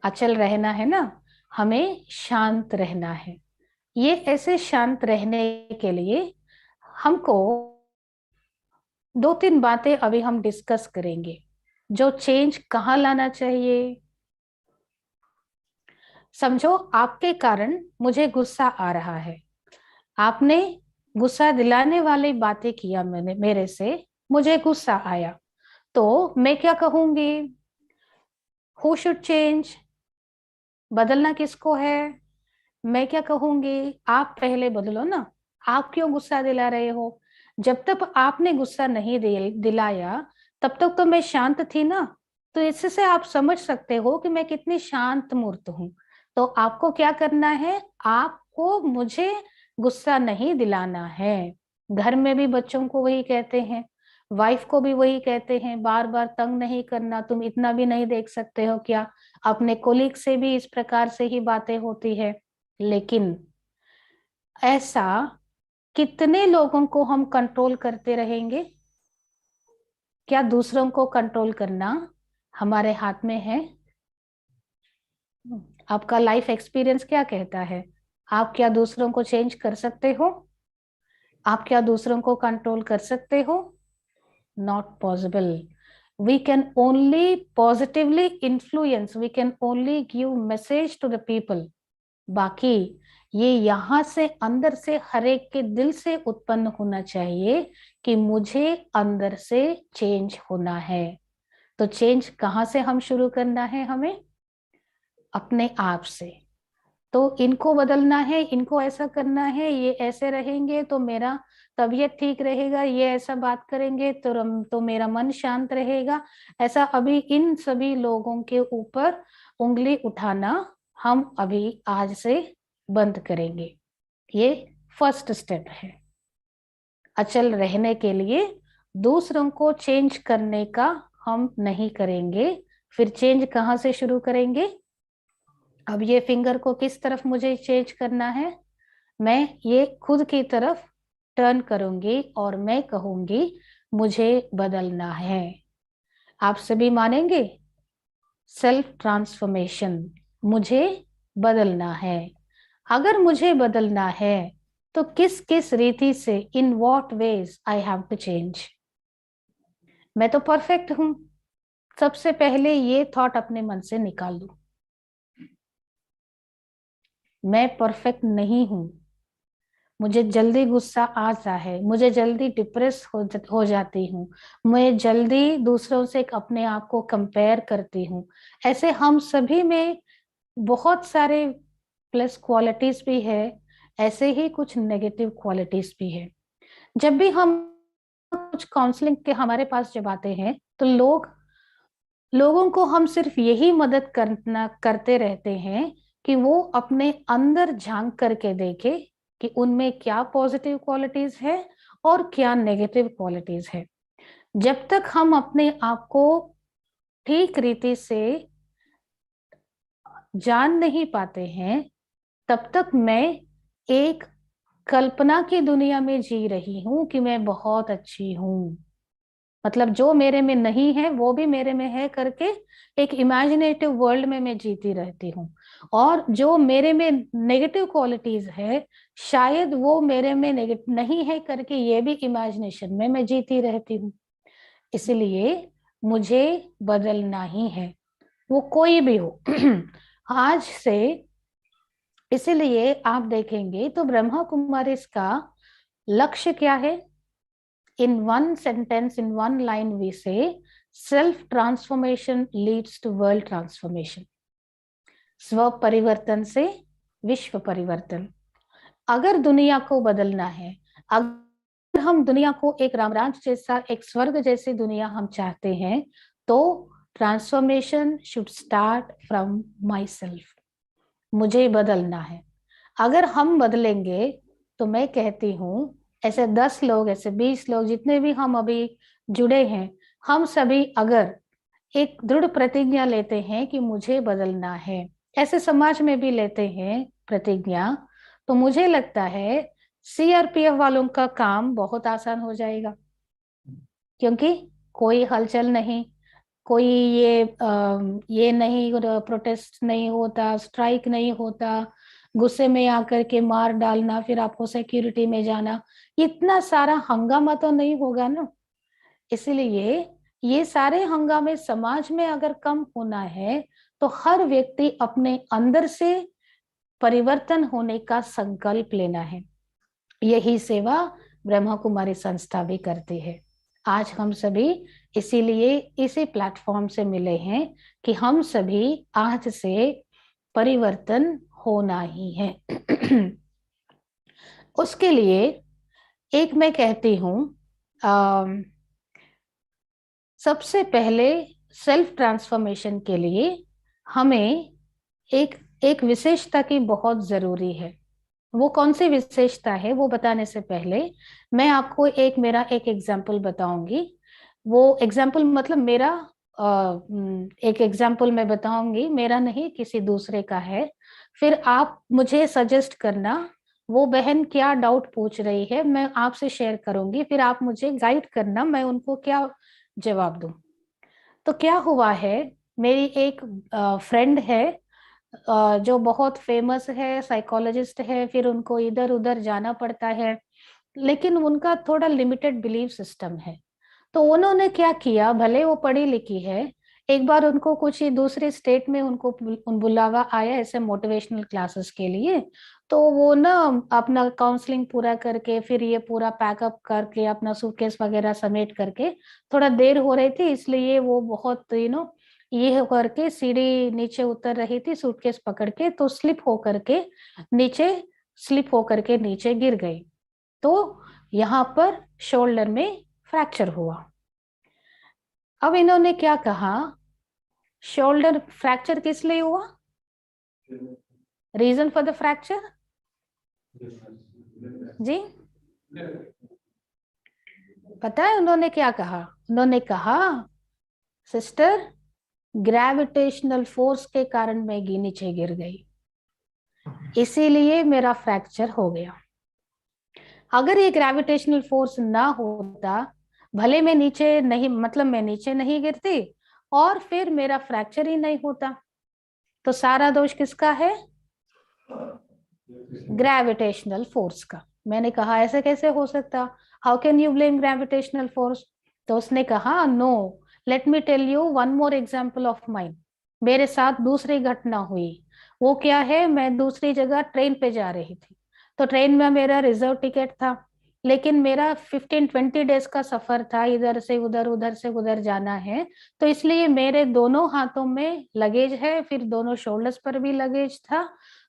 अचल रहना है ना, हमें शांत रहना है। ये ऐसे शांत रहने के लिए हमको 2-3 बातें अभी हम डिस्कस करेंगे। जो चेंज कहाँ लाना चाहिए? समझो आपके कारण मुझे गुस्सा आ रहा है, आपने गुस्सा दिलाने वाली बातें किया मैंने मेरे से, मुझे गुस्सा आया, तो मैं क्या कहूंगी? Who should change? बदलना किसको है? मैं क्या कहूंगी? आप पहले बदलो ना। आप क्यों गुस्सा दिला रहे हो? जब तक आपने गुस्सा नहीं दिलाया तब तक तो मैं शांत थी ना। तो इससे आप समझ सकते हो कि मैं कितनी शांत मूर्त हूँ। तो आपको क्या करना है? आपको मुझे गुस्सा नहीं दिलाना है। घर में भी बच्चों को वही कहते हैं, वाइफ को भी वही कहते हैं, बार बार तंग नहीं करना, तुम इतना भी नहीं देख सकते हो क्या? अपने कोलीग से भी इस प्रकार से ही बातें होती है। लेकिन ऐसा कितने लोगों को हम कंट्रोल करते रहेंगे? क्या दूसरों को कंट्रोल करना हमारे हाथ में है? आपका लाइफ एक्सपीरियंस क्या कहता है? आप क्या दूसरों को चेंज कर सकते हो? आप क्या दूसरों को कंट्रोल कर सकते हो? Not possible. We can only positively influence, we can only give message to the people. बाकी ये यहाँ से अंदर से हर एक के दिल से उत्पन्न होना चाहिए कि मुझे अंदर से चेंज होना है। तो चेंज कहाँ से हम शुरू करना है? हमें अपने आप से। तो इनको बदलना है, इनको ऐसा करना है, ये ऐसे रहेंगे तो मेरा तबीयत ठीक रहेगा, ये ऐसा बात करेंगे तो मेरा मन शांत रहेगा। ऐसा अभी इन सभी लोगों के ऊपर उंगली उठाना हम अभी आज से बंद करेंगे। ये फर्स्ट स्टेप है। अचल रहने के लिए दूसरों को चेंज करने का हम नहीं करेंगे। फिर चेंज कहाँ से शुरू करेंगे? अब ये फिंगर को किस तरफ मुझे चेंज करना है? मैं ये खुद की तरफ टर्न करूंगी और मैं कहूंगी मुझे बदलना है। आप सभी मानेंगे? सेल्फ ट्रांसफॉर्मेशन, मुझे बदलना है। अगर मुझे बदलना है तो किस किस रीति से, in what ways I have to change? मैं तो परफेक्ट हूं। सबसे पहले ये थॉट अपने मन से निकाल दो, मैं परफेक्ट नहीं हूं। मुझे जल्दी गुस्सा आता है, मुझे जल्दी डिप्रेस हो जाती हूँ, मैं जल्दी दूसरों से अपने आप को कंपेयर करती हूँ। ऐसे हम सभी में बहुत सारे प्लस क्वालिटीज भी है, ऐसे ही कुछ नेगेटिव क्वालिटीज भी है। जब भी हम कुछ काउंसलिंग के हमारे पास जब आते हैं तो लोगों को हम सिर्फ यही मदद करते रहते हैं कि वो अपने अंदर झांक करके देखे कि उनमें क्या पॉजिटिव क्वालिटीज है और क्या नेगेटिव क्वालिटीज है। जब तक हम अपने आप को ठीक रीति से जान नहीं पाते हैं तब तक मैं एक कल्पना की दुनिया में जी रही हूं कि मैं बहुत अच्छी हूं। मतलब जो मेरे में नहीं है वो भी मेरे में है करके एक इमेजिनेटिव वर्ल्ड में मैं जीती रहती हूँ। और जो मेरे में नेगेटिव क्वालिटीज है शायद वो मेरे में नेगेटिव नहीं है करके ये भी इमेजिनेशन में मैं जीती रहती हूँ। इसलिए मुझे बदलना ही है, वो कोई भी हो आज से। इसलिए आप देखेंगे तो ब्रह्मा कुमारी का लक्ष्य क्या है? In one sentence, in one line we say, self-transformation leads to world transformation. स्व परिवर्तन से विश्व परिवर्तन। अगर दुनिया को बदलना है, अगर हम दुनिया को एक रामराज जैसा, एक स्वर्ग जैसी दुनिया हम चाहते हैं, तो transformation should start from my self. मुझे बदलना है। अगर हम बदलेंगे तो मैं कहती हूँ ऐसे 10 लोग, ऐसे 20 लोग, जितने भी हम अभी जुड़े हैं, हम सभी अगर एक दृढ़ प्रतिज्ञा लेते हैं कि मुझे बदलना है, ऐसे समाज में भी लेते हैं प्रतिज्ञा, तो मुझे लगता है सीआरपीएफ वालों का काम बहुत आसान हो जाएगा। क्योंकि कोई हलचल नहीं, कोई ये नहीं, प्रोटेस्ट नहीं होता, स्ट्राइक नहीं होता, गुस्से में आकर के मार डालना, फिर आपको सिक्योरिटी में जाना, इतना सारा हंगामा तो नहीं होगा ना। इसलिए ये सारे हंगामे समाज में अगर कम होना है तो हर व्यक्ति अपने अंदर से परिवर्तन होने का संकल्प लेना है। यही सेवा ब्रह्मा कुमारी संस्था भी करती है। आज हम सभी इसीलिए इसी प्लेटफॉर्म से मिले हैं कि हम सभी आज से परिवर्तन होना ही है। उसके लिए एक मैं कहती हूँ, सबसे पहले सेल्फ ट्रांसफॉर्मेशन के लिए हमें एक विशेषता की बहुत जरूरी है। वो कौन सी विशेषता है वो बताने से पहले मैं आपको मेरा एक एग्जाम्पल बताऊंगी। वो एग्जाम्पल मतलब मेरा एक एग्जाम्पल मैं बताऊंगी, मेरा नहीं किसी दूसरे का है। फिर आप मुझे सजेस्ट करना वो बहन क्या डाउट पूछ रही है, मैं आपसे शेयर करूंगी, फिर आप मुझे गाइड करना मैं उनको क्या जवाब दूं। तो क्या हुआ है, मेरी एक फ्रेंड है जो बहुत फेमस है, साइकोलॉजिस्ट है, फिर उनको इधर उधर जाना पड़ता है, लेकिन उनका थोड़ा लिमिटेड बिलीफ सिस्टम है। तो उन्होंने क्या किया, भले वो पढ़ी लिखी है, एक बार उनको कुछ ही दूसरे स्टेट में उनको बुलावा आया ऐसे मोटिवेशनल क्लासेस के लिए। तो वो ना अपना काउंसलिंग पूरा करके फिर ये पूरा पैकअप करके अपना सूटकेस वगैरह समेट करके, थोड़ा देर हो रही थी इसलिए वो बहुत ये करके सीढ़ी नीचे उतर रही थी सूटकेस पकड़ के, तो स्लिप होकर के नीचे गिर गई। तो यहाँ पर शोल्डर में फ्रैक्चर हुआ। अब इन्होंने क्या कहा, शोल्डर फ्रैक्चर किस लिए हुआ, रीजन फॉर द फ्रैक्चर जी पता है उन्होंने क्या कहा? उन्होंने कहा सिस्टर ग्रेविटेशनल फोर्स के कारण मैं नीचे गिर गई, इसीलिए मेरा फ्रैक्चर हो गया। अगर ये ग्रेविटेशनल फोर्स ना होता, भले मैं नीचे नहीं, मतलब मैं नीचे नहीं गिरती और फिर मेरा फ्रैक्चर ही नहीं होता, तो सारा दोष किसका है? ग्रेविटेशनल फोर्स का। मैंने कहा ऐसे कैसे हो सकता, how can you blame gravitational force? तो उसने कहा no, let me tell you one more example of mine. मेरे साथ दूसरी घटना हुई। वो क्या है, मैं दूसरी जगह ट्रेन पे जा रही थी, तो ट्रेन में मेरा रिजर्व टिकट था, लेकिन मेरा 15-20 डेज का सफर था, इधर से उधर उधर से उधर जाना है, तो इसलिए मेरे दोनों हाथों में लगेज है, फिर दोनों शोल्डर्स पर भी लगेज था।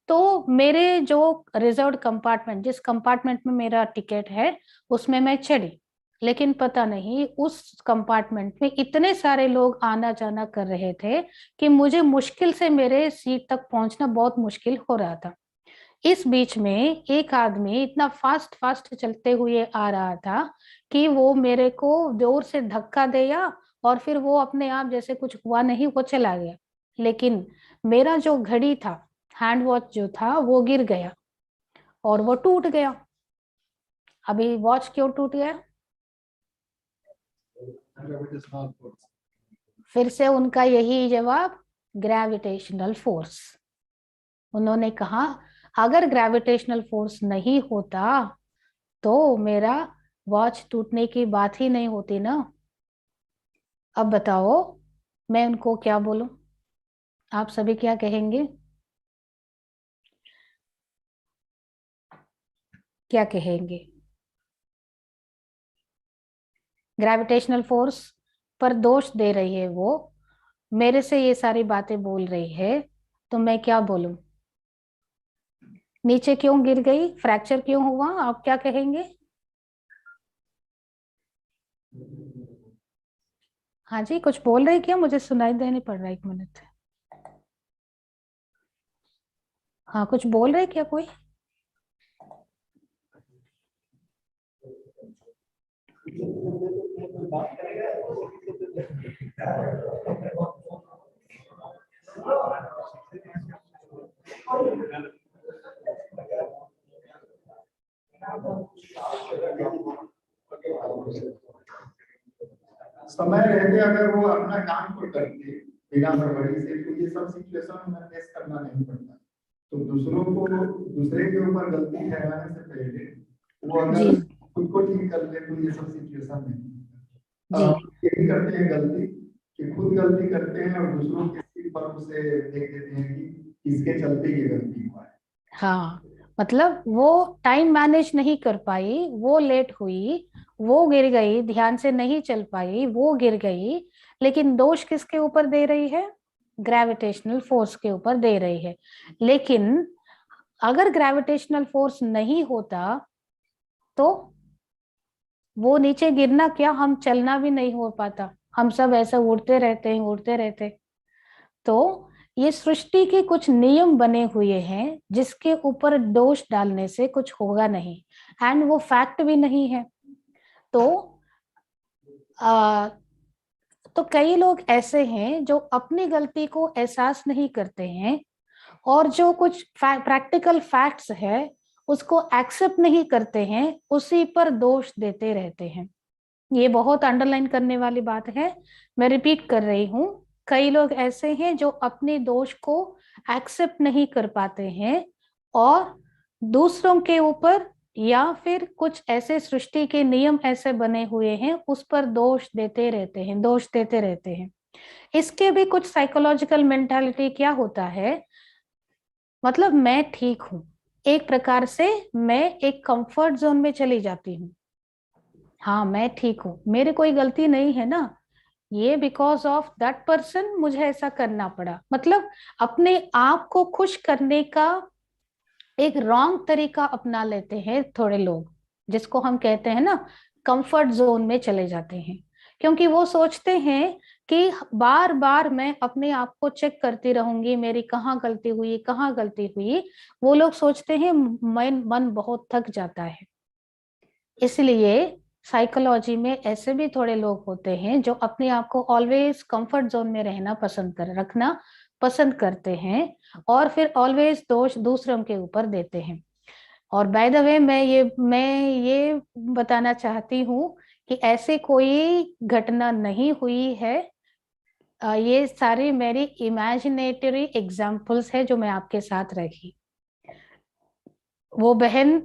तो मेरे जो रिजर्व कंपार्टमेंट, जिस कंपार्टमेंट में मेरा टिकट है, उसमें मैं चढ़ी, लेकिन पता नहीं उस कंपार्टमेंट में इतने सारे लोग आना जाना कर रहे थे कि मुझे मुश्किल से मेरे सीट तक पहुंचना बहुत मुश्किल हो रहा था। इस बीच में एक आदमी इतना फास्ट फास्ट चलते हुए आ रहा था कि वो मेरे को जोर से धक्का दिया और फिर वो अपने आप जैसे कुछ हुआ नहीं वो चला गया, लेकिन मेरा जो घड़ी था, हैंड वॉच जो था, वो गिर गया और वो टूट गया। अभी वॉच क्यों टूट गया? फिर से उनका यही जवाब, ग्रेविटेशनल फोर्स। उन्होंने कहा अगर ग्रेविटेशनल फोर्स नहीं होता तो मेरा वॉच टूटने की बात ही नहीं होती ना। अब बताओ मैं उनको क्या बोलूं, आप सभी क्या कहेंगे? क्या कहेंगे? ग्रेविटेशनल फोर्स पर दोष दे रही है वो, मेरे से ये सारी बातें बोल रही है, तो मैं क्या बोलूं? नीचे क्यों गिर गई, फ्रैक्चर क्यों हुआ, आप क्या कहेंगे? हाँ जी, कुछ बोल रहे क्या? मुझे सुनाई देने पड़ रहा है, 1 मिनट। हाँ, कुछ बोल रहे क्या कोई? समय रहते अगर वो अपना काम को करते बिना हड़बड़ी से, तो ये सब सिचुएशन हमें फेस करना नहीं पड़ता। तो दूसरे के ऊपर गलती ठहराने से पहले वो अगर खुद को ठीक कर ले तो ये सब सिचुएशन नहीं। हम यही करते हैं गलती कि खुद गलती करते हैं और दूसरों के पर उसे देख देते हैं कि इसके चलते ये गलती हुआ है। हाँ, मतलब वो टाइम मैनेज नहीं कर पाई, वो लेट हुई, वो गिर गई, ध्यान से नहीं चल पाई, वो गिर गई, लेकिन दोष किसके ऊपर दे रही है? ग्रेविटेशनल फोर्स के ऊपर दे रही है। लेकिन अगर ग्रेविटेशनल फोर्स नहीं होता तो वो नीचे गिरना क्या, हम चलना भी नहीं हो पाता, हम सब ऐसा उड़ते रहते। तो ये सृष्टि के कुछ नियम बने हुए हैं जिसके ऊपर दोष डालने से कुछ होगा नहीं, एंड वो फैक्ट भी नहीं है। तो कई लोग ऐसे हैं जो अपनी गलती को एहसास नहीं करते हैं और जो कुछ प्रैक्टिकल फैक्ट्स है उसको एक्सेप्ट नहीं करते हैं, उसी पर दोष देते रहते हैं। ये बहुत अंडरलाइन करने वाली बात है, मैं रिपीट कर रही हूँ। कई लोग ऐसे हैं जो अपने दोष को एक्सेप्ट नहीं कर पाते हैं और दूसरों के ऊपर या फिर कुछ ऐसे सृष्टि के नियम ऐसे बने हुए हैं उस पर दोष देते रहते हैं। इसके भी कुछ साइकोलॉजिकल मेंटालिटी क्या होता है, मतलब मैं ठीक हूं, एक प्रकार से मैं एक कंफर्ट जोन में चली जाती हूँ। हाँ मैं ठीक हूँ, मेरी कोई गलती नहीं है ना, ये बिकॉज ऑफ दैट पर्सन मुझे ऐसा करना पड़ा। मतलब अपने आप को खुश करने का एक रॉन्ग तरीका अपना लेते हैं थोड़े लोग, जिसको हम कहते हैं ना कंफर्ट जोन में चले जाते हैं, क्योंकि वो सोचते हैं कि बार बार मैं अपने आप को चेक करती रहूंगी, मेरी कहाँ गलती हुई। वो लोग सोचते हैं मन बहुत थक जाता है। इसलिए साइकोलॉजी में ऐसे भी थोड़े लोग होते हैं जो अपने आप को ऑलवेज कंफर्ट जोन में रखना पसंद करते हैं और फिर ऑलवेज दोष दूसरों के ऊपर देते हैं। और बाय द वे मैं ये बताना चाहती हूँ कि ऐसे कोई घटना नहीं हुई है, ये सारी मेरी इमेजिनेटरी एग्जाम्पल्स है जो मैं आपके साथ रखी। वो बहन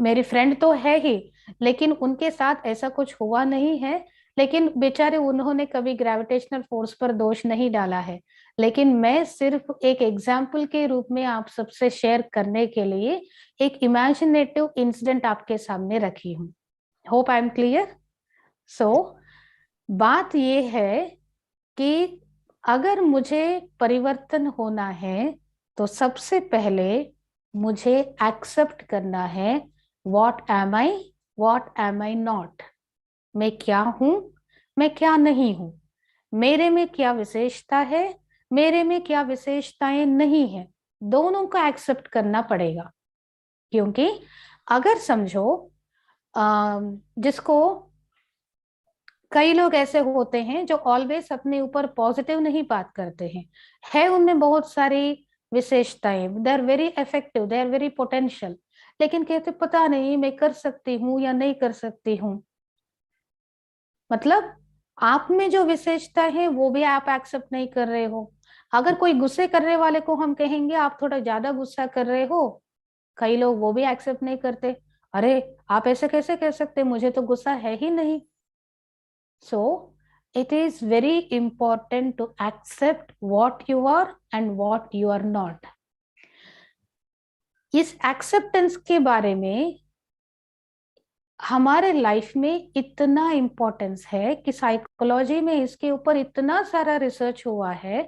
मेरी फ्रेंड तो है ही, लेकिन उनके साथ ऐसा कुछ हुआ नहीं है, लेकिन बेचारे उन्होंने कभी ग्रेविटेशनल फोर्स पर दोष नहीं डाला है। लेकिन मैं सिर्फ एक एग्जाम्पल के रूप में आप सबसे शेयर करने के लिए एक इमेजिनेटिव इंसिडेंट आपके सामने रखी हूँ। Hope I am clear. So बात ये है कि अगर मुझे परिवर्तन होना है तो सबसे पहले मुझे एक्सेप्ट करना है व्हाट एम आई नॉट, मैं क्या हूं, मैं क्या नहीं हूं, मेरे में क्या विशेषता है, मेरे में क्या विशेषताएं नहीं है, दोनों का एक्सेप्ट करना पड़ेगा। क्योंकि अगर समझो जिसको कई लोग ऐसे होते हैं जो ऑलवेज अपने ऊपर पॉजिटिव नहीं बात करते हैं, है उनमें बहुत सारी विशेषताएं, they are very effective, they are very potential, लेकिन कहते पता नहीं मैं कर सकती हूँ या नहीं कर सकती हूँ। मतलब आप में जो विशेषता है वो भी आप एक्सेप्ट नहीं कर रहे हो। अगर कोई गुस्से करने वाले को हम कहेंगे आप थोड़ा ज्यादा गुस्सा कर रहे हो, कई लोग वो भी एक्सेप्ट नहीं करते, अरे आप ऐसे कैसे कह सकते, मुझे तो गुस्सा है ही नहीं। So it is very important to accept what you are and what you are not. इस एक्सेप्टेंस के बारे में हमारे लाइफ में इतना इम्पोर्टेंस है कि साइकोलॉजी में इसके ऊपर इतना सारा रिसर्च हुआ है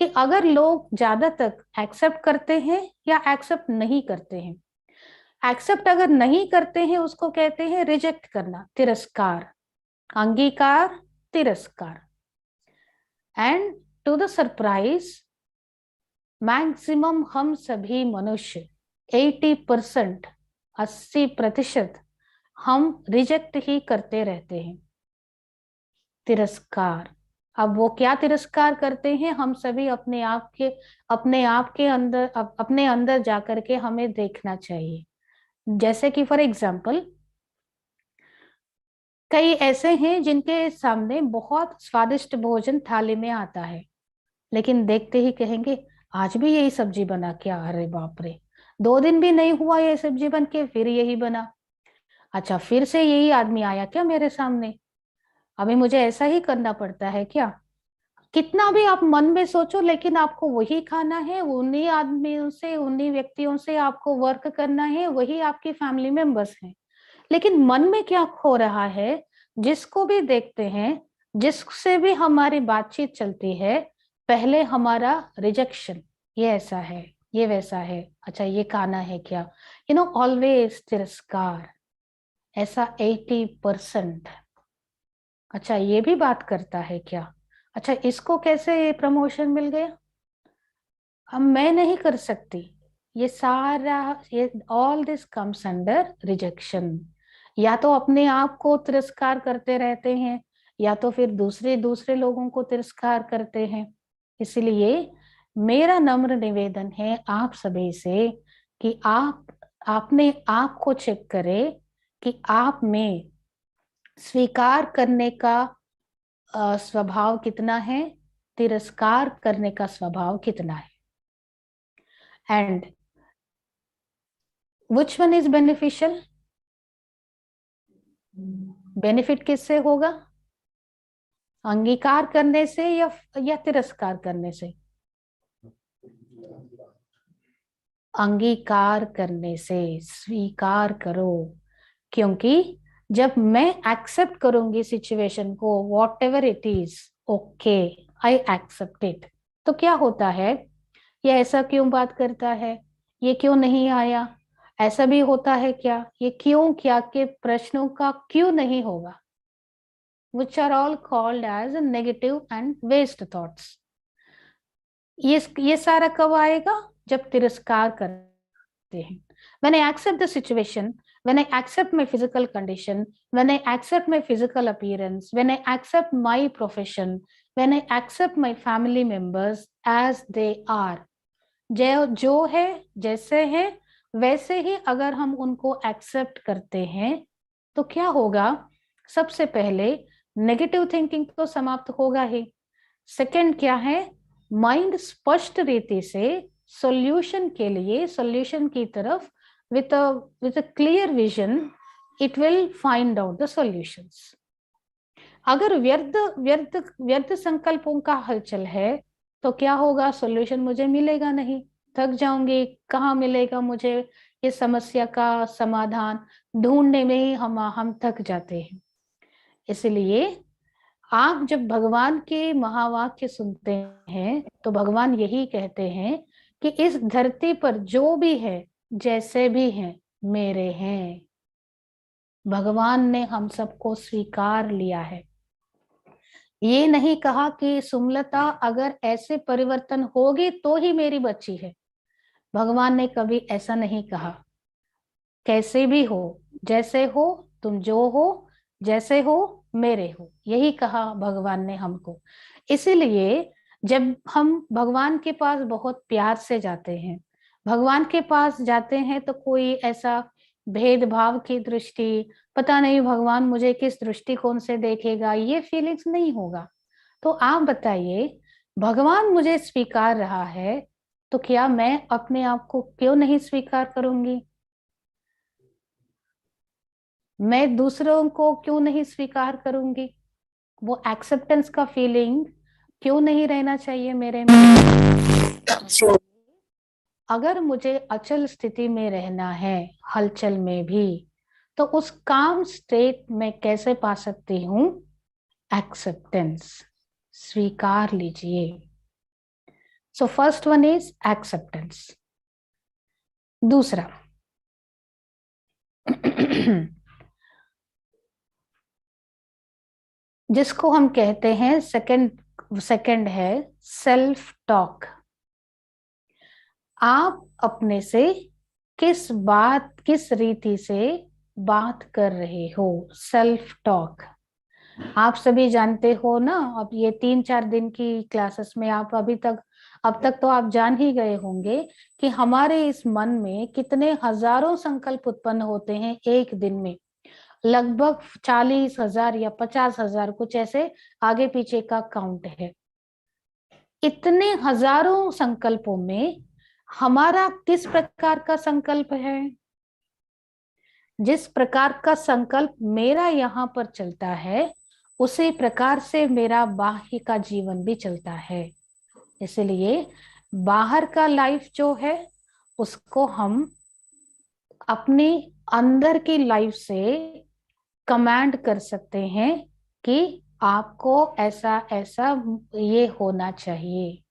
कि अगर लोग ज्यादा तक एक्सेप्ट करते हैं या एक्सेप्ट नहीं करते हैं, एक्सेप्ट अगर नहीं करते हैं उसको कहते हैं रिजेक्ट करना, तिरस्कार, अंगीकार, तिरस्कार। And to the surprise maximum हम सभी मनुष्य 80%, 80% हम रिजेक्ट ही करते रहते हैं। तिरस्कार, अब वो क्या तिरस्कार करते हैं, हम सभी अपने आप के अंदर अपने अंदर जाकर के हमें देखना चाहिए। जैसे कि फॉर एग्जाम्पल, कई ऐसे हैं जिनके सामने बहुत स्वादिष्ट भोजन थाली में आता है, लेकिन देखते ही कहेंगे आज भी यही सब्जी बना क्या, अरे बाप रे, 2 दिन भी नहीं हुआ ये सब्जी बन के फिर यही बना, अच्छा फिर से यही आदमी आया क्या मेरे सामने, अभी मुझे ऐसा ही करना पड़ता है क्या। कितना भी आप मन में सोचो, लेकिन आपको वही खाना है, उन्हीं आदमियों से, उन्हीं व्यक्तियों से आपको वर्क करना है, वही आपकी फैमिली मेंबर्स हैं। लेकिन मन में क्या खो रहा है, जिसको भी देखते हैं, जिससे भी हमारी बातचीत चलती है, पहले हमारा रिजेक्शन, ये ऐसा है, ये वैसा है, अच्छा ये खाना है क्या, ऑलवेज तिरस्कार, ऐसा 80%। अच्छा ये भी बात करता है क्या, अच्छा इसको कैसे प्रमोशन मिल गया, अब मैं नहीं कर सकती, ये सारा, ये all this comes under rejection. या तो अपने आप को तिरस्कार करते रहते हैं, या तो फिर दूसरे दूसरे लोगों को तिरस्कार करते हैं। इसलिए मेरा नम्र निवेदन है आप सभी से कि आप अपने आप को चेक करें कि आप में स्वीकार करने का स्वभाव कितना है, तिरस्कार करने का स्वभाव कितना है, and which one is beneficial, benefit किससे होगा, अंगीकार करने से या तिरस्कार करने से, अंगीकार करने से, स्वीकार करो, क्योंकि जब मैं एक्सेप्ट करूंगी सिचुएशन को, whatever it is, okay I accept it, तो क्या होता है, ये ऐसा क्यों बात करता है, ये क्यों नहीं आया, ऐसा भी होता है क्या, ये क्यों क्या के प्रश्नों का क्यों नहीं होगा, which are all called as negative and waste thoughts। ये सारा कब आएगा, जब तिरस्कार करते हैं। When I accept the situation, when I accept my physical condition, when I accept my physical appearance, when I accept my profession, when I accept my family members as they are, जो है जैसे है वैसे ही अगर हम उनको accept करते हैं, तो क्या होगा, सबसे पहले नेगेटिव थिंकिंग तो समाप्त होगा ही। सेकंड क्या है, माइंड स्पष्ट रीति से सॉल्यूशन के लिए, सॉल्यूशन की तरफ with a clear vision, it will find out the solutions। अगर व्यर्थ संकल्पों का हलचल है, तो क्या होगा, सॉल्यूशन मुझे मिलेगा नहीं, थक जाऊंगी, कहाँ मिलेगा मुझे ये समस्या का समाधान, ढूंढने में ही हम थक जाते हैं। इसलिए आप जब भगवान के महावाक्य सुनते हैं, तो भगवान यही कहते हैं कि इस धरती पर जो भी है, जैसे भी हैं, मेरे हैं। भगवान ने हम सबको स्वीकार लिया है। ये नहीं कहा कि सुमलता अगर ऐसे परिवर्तन होगी तो ही मेरी बच्ची है, भगवान ने कभी ऐसा नहीं कहा। कैसे भी हो, जैसे हो, तुम जो हो, जैसे हो, मेरे हो, यही कहा भगवान ने हमको। इसीलिए जब हम भगवान के पास बहुत प्यार से जाते हैं, भगवान के पास जाते हैं, तो कोई ऐसा भेदभाव की दृष्टि, पता नहीं भगवान मुझे किस दृष्टिकोण से देखेगा, ये फीलिंग्स नहीं होगा। तो आप बताइए, भगवान मुझे स्वीकार रहा है, तो क्या मैं अपने आप को क्यों नहीं स्वीकार करूंगी, मैं दूसरों को क्यों नहीं स्वीकार करूंगी, वो एक्सेप्टेंस का फीलिंग क्यों नहीं रहना चाहिए मेरे में। अगर मुझे अचल स्थिति में रहना है, हलचल में भी, तो उस काम स्टेट में कैसे पा सकती हूँ, एक्सेप्टेंस, स्वीकार लीजिए। So first one is acceptance. दूसरा जिसको हम कहते हैं सेकंड है सेल्फ टॉक। आप अपने से किस रीति से बात कर रहे हो, सेल्फ टॉक। आप सभी जानते हो ना, अब ये 3-4 दिन की क्लासेस में आप अब तक तो आप जान ही गए होंगे कि हमारे इस मन में कितने हजारों संकल्प उत्पन्न होते हैं एक दिन में। लगभग 40,000 या 50,000, कुछ ऐसे आगे पीछे का काउंट है। इतने हजारों संकल्पों में हमारा किस प्रकार का संकल्प है? जिस प्रकार का संकल्प मेरा यहाँ पर चलता है, उसी प्रकार से मेरा बाह्य का जीवन भी चलता है। इसलिए बाहर का लाइफ जो है उसको हम अपनी अंदर की लाइफ से कमांड कर सकते हैं कि आपको ऐसा ऐसा ये होना चाहिए।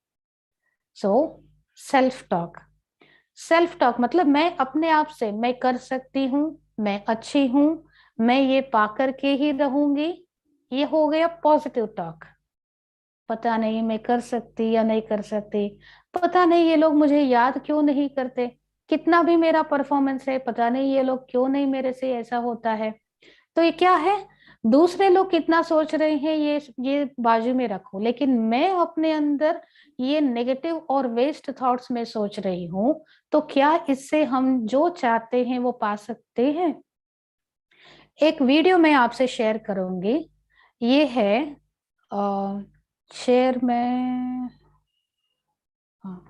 सो सेल्फ टॉक मतलब मैं अपने आप से, मैं कर सकती हूँ, मैं अच्छी हूँ, मैं ये पाकर के ही रहूंगी। ये हो गया पॉजिटिव टॉक। पता नहीं मैं कर सकती या नहीं कर सकती, पता नहीं ये लोग मुझे याद क्यों नहीं करते, कितना भी मेरा परफॉर्मेंस है, पता नहीं ये लोग क्यों नहीं मेरे से ऐसा होता है। तो ये क्या है, दूसरे लोग कितना सोच रहे हैं ये बाजू में रखो, लेकिन मैं अपने अंदर ये नेगेटिव और वेस्ट थॉट्स में सोच रही हूँ, तो क्या इससे हम जो चाहते हैं वो पा सकते हैं? एक वीडियो मैं आपसे शेयर करूंगी। ये है शेयर में, हाँ,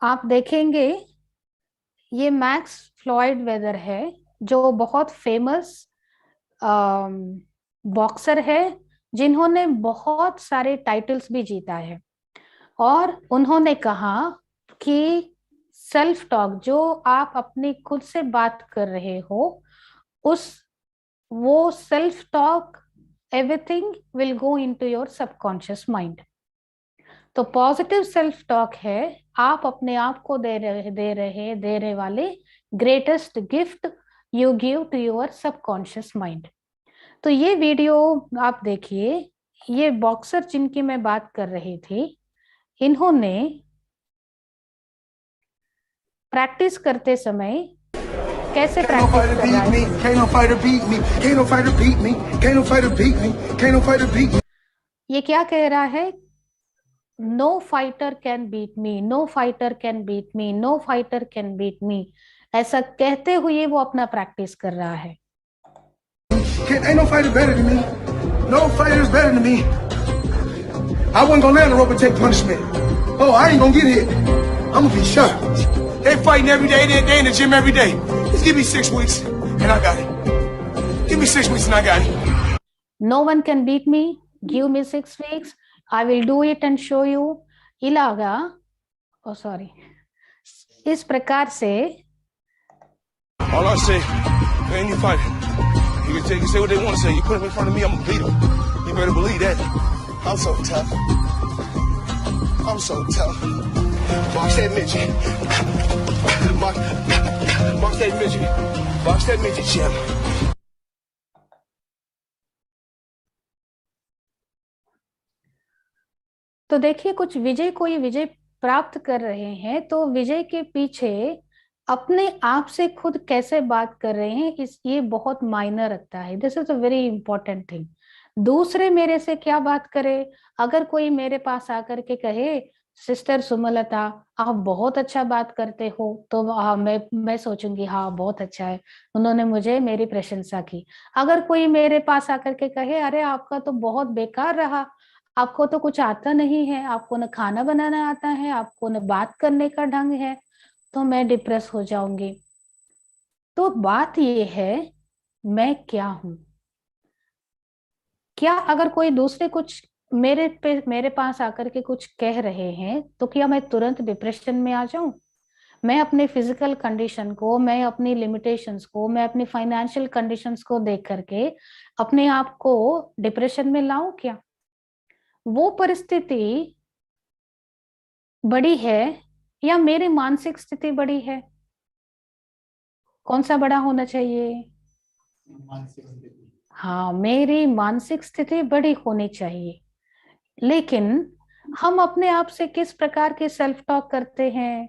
आप देखेंगे ये मैक्स फ्लॉयड वेदर है, जो बहुत फेमस बॉक्सर है, जिन्होंने बहुत सारे टाइटल्स भी जीता है। और उन्होंने कहा कि सेल्फ टॉक जो आप अपनी खुद से बात कर रहे हो, वो self talk, everything will go into your subconscious mind. तो पॉजिटिव सेल्फ टॉक है आप अपने आप को दे रहे वाले greatest gift you give to your subconscious mind. तो ये वीडियो आप देखिए। ये बॉक्सर जिनकी मैं बात कर रही थी, इन्होंने प्रैक्टिस करते समय कैसे प्रैक्टिस कर रहा है, ये क्या कह रहा है, no fighter can beat me, no fighter can beat me, no fighter can beat me, ऐसा कहते हुए वो अपना प्रैक्टिस कर रहा है। Ain't no fighter better than me. No fighter is better than me. I wasn't gonna lay on the rope and take punishment. Oh, I ain't gonna get hit. I'm gonna be shot. They fighting every day. They in the gym every day. Just give me 6 weeks and I got it. Give me 6 weeks and I got it. No one can beat me. Give me 6 weeks. I will do it and show you. इलागा, oh sorry, इस प्रकार से All I say, any fighter, you can say what they want to say. You put them in front of me, I'm gonna beat them. You better believe that. I'm so tough. I'm so tough. Box that midget. Box that midget. Box that midget, champ. तो देखिए, कुछ विजय को ये विजय प्राप्त कर रहे हैं, तो विजय के पीछे अपने आप से खुद कैसे बात कर रहे हैं, ये बहुत मायने रखता है। This is a very important thing. दूसरे मेरे से क्या बात करे, अगर कोई मेरे पास आकर के कहे सिस्टर सुमलता आप बहुत अच्छा बात करते हो, तो हाँ मैं सोचूंगी हाँ बहुत अच्छा है, उन्होंने मुझे मेरी प्रशंसा की। अगर कोई मेरे पास आकर के कहे अरे आपका तो बहुत बेकार रहा, आपको तो कुछ आता नहीं है, आपको न खाना बनाना आता है, आपको न बात करने का ढंग है, तो मैं डिप्रेस हो जाऊंगी। तो बात ये है मैं क्या हूं। क्या अगर कोई दूसरे कुछ मेरे पास आकर के कुछ कह रहे हैं, तो क्या मैं तुरंत डिप्रेशन में आ जाऊं? मैं अपने फिजिकल कंडीशन को, मैं अपनी लिमिटेशंस को, मैं अपनी फाइनेंशियल कंडीशंस को देख करके अपने आप को डिप्रेशन में लाऊं क्या? वो परिस्थिति बड़ी है या मेरी मानसिक स्थिति बड़ी है? कौन सा बड़ा होना चाहिए? मानसिक स्थिति। हाँ, मेरी मानसिक स्थिति बड़ी होनी चाहिए। लेकिन हम अपने आप से किस प्रकार के सेल्फ टॉक करते हैं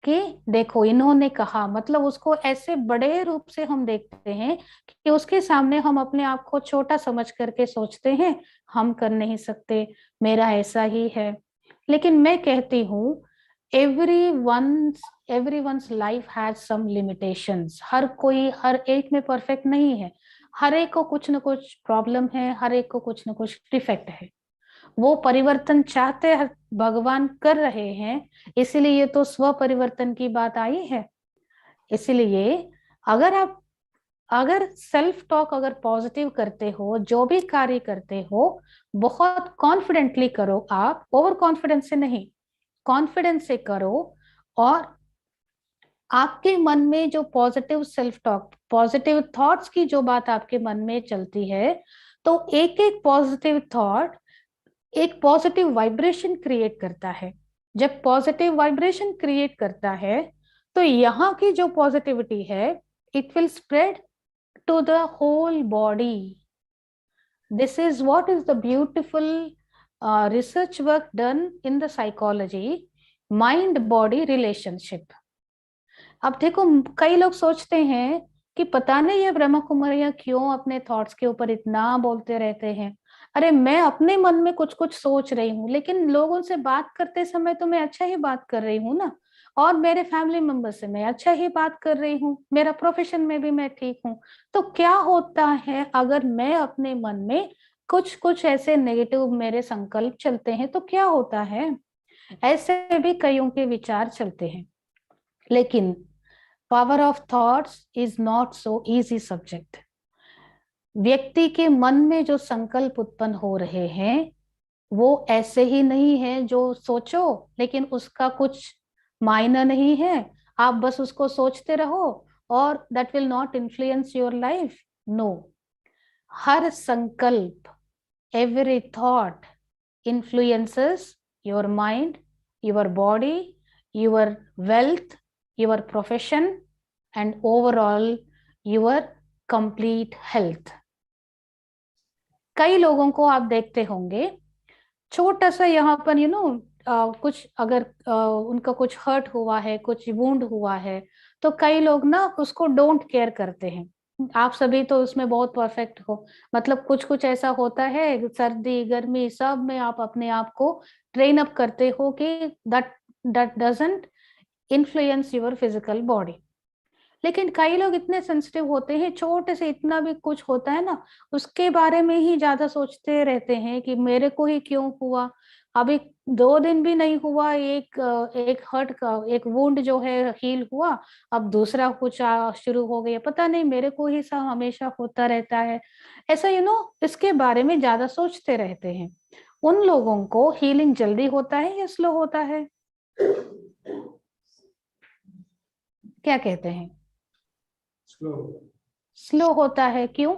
कि देखो इन्होंने कहा, मतलब उसको ऐसे बड़े रूप से हम देखते हैं कि उसके सामने हम अपने आप को छोटा समझ करके सोचते हैं हम कर नहीं सकते, मेरा ऐसा ही है। लेकिन मैं कहती हूँ everyone's life has some limitations. हर कोई हर एक में परफेक्ट नहीं है, हर एक को कुछ न कुछ प्रॉब्लम है, हर एक को कुछ न कुछ डिफेक्ट है। वो परिवर्तन चाहते हैं, भगवान कर रहे हैं, इसीलिए तो स्व परिवर्तन की बात आई है। इसलिए अगर सेल्फ टॉक अगर पॉजिटिव करते हो, जो भी कार्य करते हो बहुत कॉन्फिडेंटली करो। आप ओवर कॉन्फिडेंस से नहीं, कॉन्फिडेंस से करो। और आपके मन में जो positive self talk, positive thoughts की जो बात आपके मन में चलती है, तो एक एक पॉजिटिव थॉट एक पॉजिटिव वाइब्रेशन क्रिएट करता है। जब पॉजिटिव वाइब्रेशन क्रिएट करता है तो यहाँ की जो पॉजिटिविटी है it will spread to the whole body. This is what is the beautiful research work done in the psychology, mind body relationship. अब देखो कई लोग सोचते हैं कि पता नहीं ये ब्रह्म कुमारियां क्यों अपने थॉट्स के ऊपर इतना बोलते रहते हैं। अरे मैं अपने मन में कुछ कुछ सोच रही हूँ, लेकिन लोगों से बात करते समय तो मैं अच्छा ही बात कर रही हूँ ना, और मेरे फैमिली मेंबर से मैं अच्छा ही बात कर रही हूँ, मेरा प्रोफेशन में भी मैं ठीक हूँ। तो क्या होता है अगर मैं अपने मन में कुछ कुछ ऐसे नेगेटिव मेरे संकल्प चलते हैं तो क्या होता है? ऐसे भी कईयों के विचार चलते हैं। लेकिन power of thoughts is not so easy subject. व्यक्ति के मन में जो संकल्प उत्पन्न हो रहे हैं वो ऐसे ही नहीं है जो सोचो लेकिन उसका कुछ मायना नहीं है, आप बस उसको सोचते रहो और that will not influence your life. No, हर संकल्प, every thought influences your mind, your body, your wealth, your profession, and overall your complete health. कई लोगों को आप देखते होंगे छोटा सा यहाँ पर कुछ अगर उनका कुछ हर्ट हुआ है, कुछ वुंड हुआ है, तो कई लोग ना उसको डोंट केयर करते हैं। आप सभी तो उसमें बहुत परफेक्ट हो, मतलब कुछ कुछ ऐसा होता है सर्दी गर्मी सब में आप अपने आप को ट्रेन अप करते हो कि that that doesn't influence your physical body. लेकिन कई लोग इतने सेंसिटिव होते हैं, छोटे से इतना भी कुछ होता है ना उसके बारे में ही ज्यादा सोचते रहते हैं कि मेरे को ही क्यों हुआ। अभी 2 दिन भी नहीं हुआ, एक हर्ट का एक वुंड जो है हील हुआ, अब दूसरा कुछ शुरू हो गया, पता नहीं मेरे को ही सब हमेशा होता रहता है। ऐसा इसके बारे में ज्यादा सोचते रहते हैं। उन लोगों को हीलिंग जल्दी होता है या स्लो होता है? क्या कहते हैं? स्लो होता है। क्यों?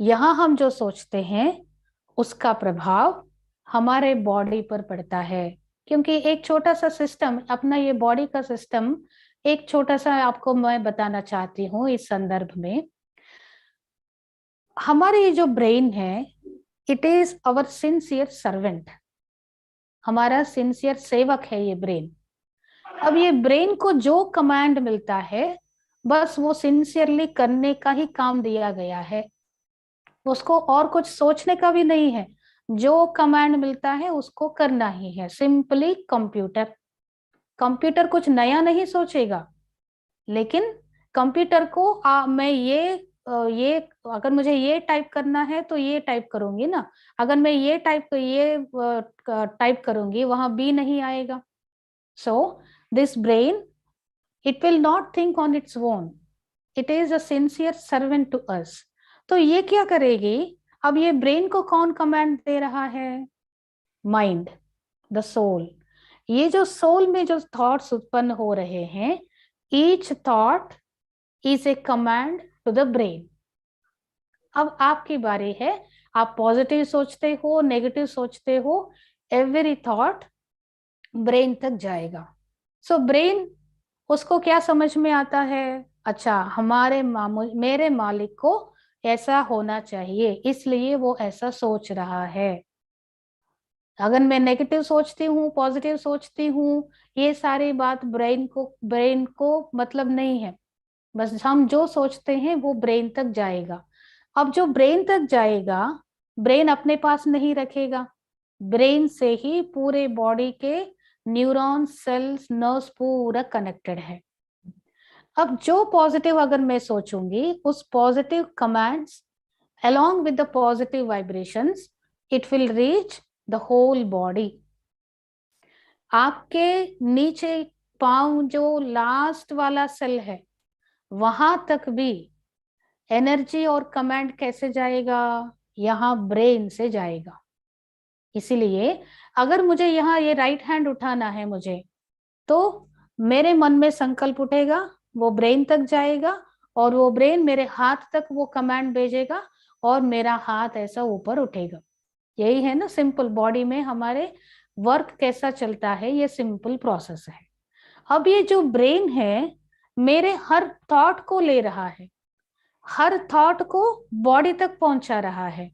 यहाँ हम जो सोचते हैं उसका प्रभाव हमारे बॉडी पर पड़ता है, क्योंकि एक छोटा सा सिस्टम, अपना ये बॉडी का सिस्टम, एक छोटा सा आपको मैं बताना चाहती हूँ इस संदर्भ में। हमारे ये जो ब्रेन है it is our sincere servant, हमारा सिंसियर सेवक है ये ब्रेन। अब ये ब्रेन को जो कमांड मिलता है बस वो सिंसियरली करने का ही काम दिया गया है, उसको और कुछ सोचने का भी नहीं है। जो कमांड मिलता है उसको करना ही है, सिंपली कंप्यूटर कुछ नया नहीं सोचेगा। लेकिन कंप्यूटर को मैं ये अगर मुझे ये टाइप करना है तो ये टाइप करूंगी ना, अगर मैं ये टाइप करूंगी वहां बी नहीं आएगा। So this brain it will not think on its own, it is a sincere servant to us। तो ये क्या करेगी? अब ये ब्रेन को कौन कमांड दे रहा है? Mind, the soul. ये जो सोल में जो थॉट्स उत्पन्न हो रहे हैं, each thought is a command to the brain. अब आपकी बारी है, आप पॉजिटिव सोचते हो नेगेटिव सोचते हो, एवरी थॉट ब्रेन तक जाएगा। सो ब्रेन उसको क्या समझ में आता है? अच्छा, मेरे मालिक को ऐसा होना चाहिए, इसलिए वो ऐसा सोच रहा है। अगर मैं नेगेटिव सोचती हूँ, पॉजिटिव सोचती हूँ, ये सारी बात ब्रेन को मतलब नहीं है। बस हम जो सोचते हैं वो ब्रेन तक जाएगा। अब जो ब्रेन तक जाएगा, ब्रेन अपने पास नहीं रखेगा, ब्रेन से ही पूरे बॉडी के न्यूरॉन, सेल्स, नर्व्स पूरा कनेक्टेड है। अब जो पॉजिटिव अगर मैं सोचूंगी, उस positive commands along with the positive vibrations, it will reach the whole body. आपके नीचे पांव जो लास्ट वाला सेल है, वहां तक भी एनर्जी और कमांड कैसे जाएगा? यहाँ ब्रेन से जाएगा। इसीलिए अगर मुझे यहाँ ये राइट हैंड उठाना है मुझे, तो मेरे मन में संकल्प उठेगा, वो ब्रेन तक जाएगा, और वो ब्रेन मेरे हाथ तक वो कमांड भेजेगा, और मेरा हाथ ऐसा ऊपर उठेगा। यही है ना सिंपल, बॉडी में हमारे वर्क कैसा चलता है, ये सिंपल प्रोसेस है। अब ये जो ब्रेन है मेरे हर थॉट को ले रहा है, हर थॉट को बॉडी तक पहुंचा रहा है।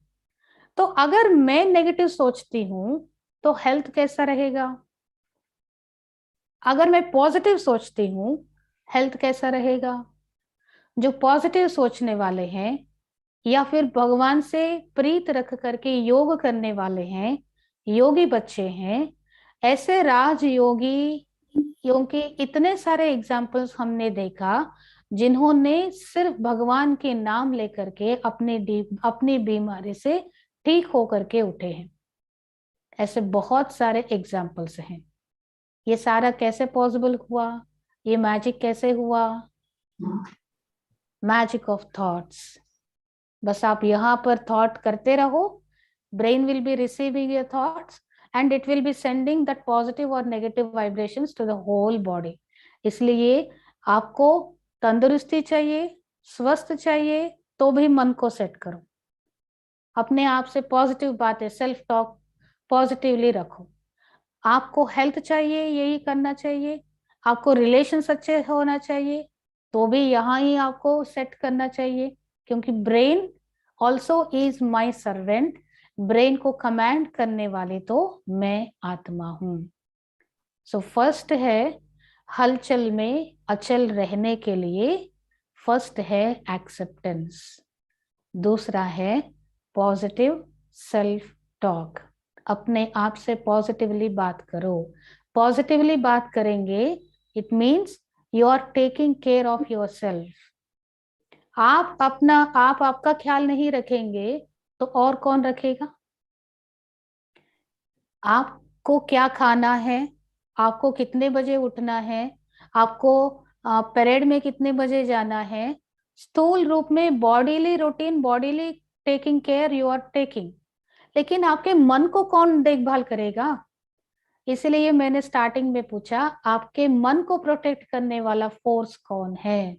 तो अगर मैं नेगेटिव सोचती हूं तो हेल्थ कैसा रहेगा? अगर मैं पॉजिटिव सोचती हूं, हेल्थ कैसा रहेगा? जो पॉजिटिव सोचने वाले हैं या फिर भगवान से प्रीत रख करके योग करने वाले हैं, योगी बच्चे हैं, ऐसे राजयोगी के इतने सारे एग्जाम्पल्स हमने देखा, जिन्होंने सिर्फ भगवान के नाम लेकर के अपनी बीमारी से ठीक होकर के उठे हैं। ऐसे बहुत सारे एग्जाम्पल्स हैं। ये सारा कैसे पॉसिबल हुआ? ये मैजिक कैसे हुआ? Magic of thoughts. बस आप यहाँ पर थॉट करते रहो, brain will be receiving your thoughts and it will be sending that positive और negative vibrations to the whole body. इसलिए आपको तंदुरुस्ती चाहिए, स्वस्थ चाहिए, तो भी मन को सेट करो, अपने आप से पॉजिटिव बातें, सेल्फ टॉक पॉजिटिवली रखो। आपको हेल्थ चाहिए, यही करना चाहिए। आपको रिलेशंस अच्छे होना चाहिए, तो भी यहाँ ही आपको सेट करना चाहिए, क्योंकि brain also is my servant. Brain को कमांड करने वाले तो मैं आत्मा हूं। सो फर्स्ट है हलचल में अचल रहने के लिए, फर्स्ट है एक्सेप्टेंस, दूसरा है पॉजिटिव सेल्फ टॉक। अपने आप से पॉजिटिवली बात करो। पॉजिटिवली बात करेंगे, it means you are taking care of your self. आप आपका ख्याल नहीं रखेंगे तो और कौन रखेगा? आपको क्या खाना है, आपको कितने बजे उठना है, आपको परेड में कितने बजे जाना है, स्थूल रूप में bodily routine, bodily taking care you are taking, लेकिन आपके मन को कौन देखभाल करेगा? इसलिए मैंने स्टार्टिंग में पूछा, आपके मन को प्रोटेक्ट करने वाला फोर्स कौन है?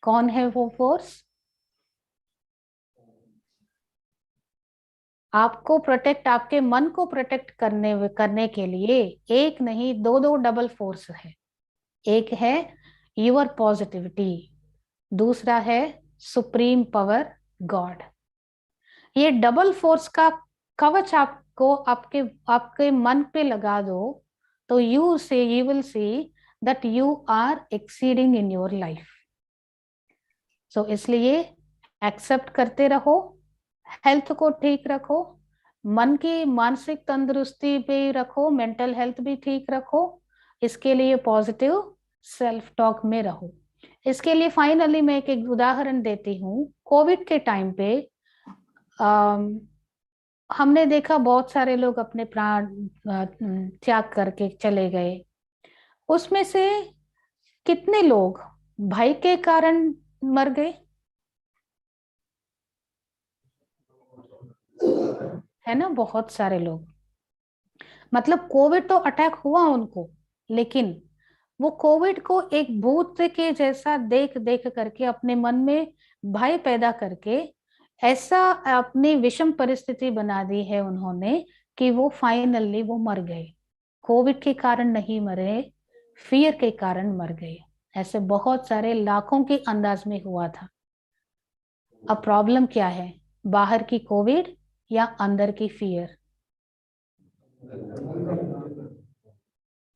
कौन है वो फोर्स? आपको प्रोटेक्ट, आपके मन को प्रोटेक्ट करने के लिए एक नहीं दो डबल फोर्स है। एक है योर पॉजिटिविटी, दूसरा है सुप्रीम पावर गॉड। ये डबल फोर्स का कवच आपको आपके मन पे लगा दो, तो you will see that you are exceeding in your life. So इसलिए एक्सेप्ट करते रहो, हेल्थ को ठीक रखो, मन की मानसिक तंदुरुस्ती भी रखो, मेंटल हेल्थ भी ठीक रखो। इसके लिए पॉजिटिव सेल्फ टॉक में रहो। इसके लिए फाइनली मैं एक उदाहरण देती हूँ। कोविड के टाइम पे हमने देखा बहुत सारे लोग अपने प्राण त्याग करके चले गए। उसमें से कितने लोग भय के कारण मर गए? है ना, बहुत सारे लोग। मतलब कोविड तो अटैक हुआ उनको, लेकिन वो कोविड को एक भूत के जैसा देख देख करके अपने मन में भय पैदा करके ऐसा अपनी विषम परिस्थिति बना दी है उन्होंने कि वो फाइनली वो मर गए। कोविड के कारण नहीं मरे, फियर के कारण मर गए। ऐसे बहुत सारे लाखों के अंदाज में हुआ था। अब प्रॉब्लम क्या है, बाहर की कोविड या अंदर की फियर?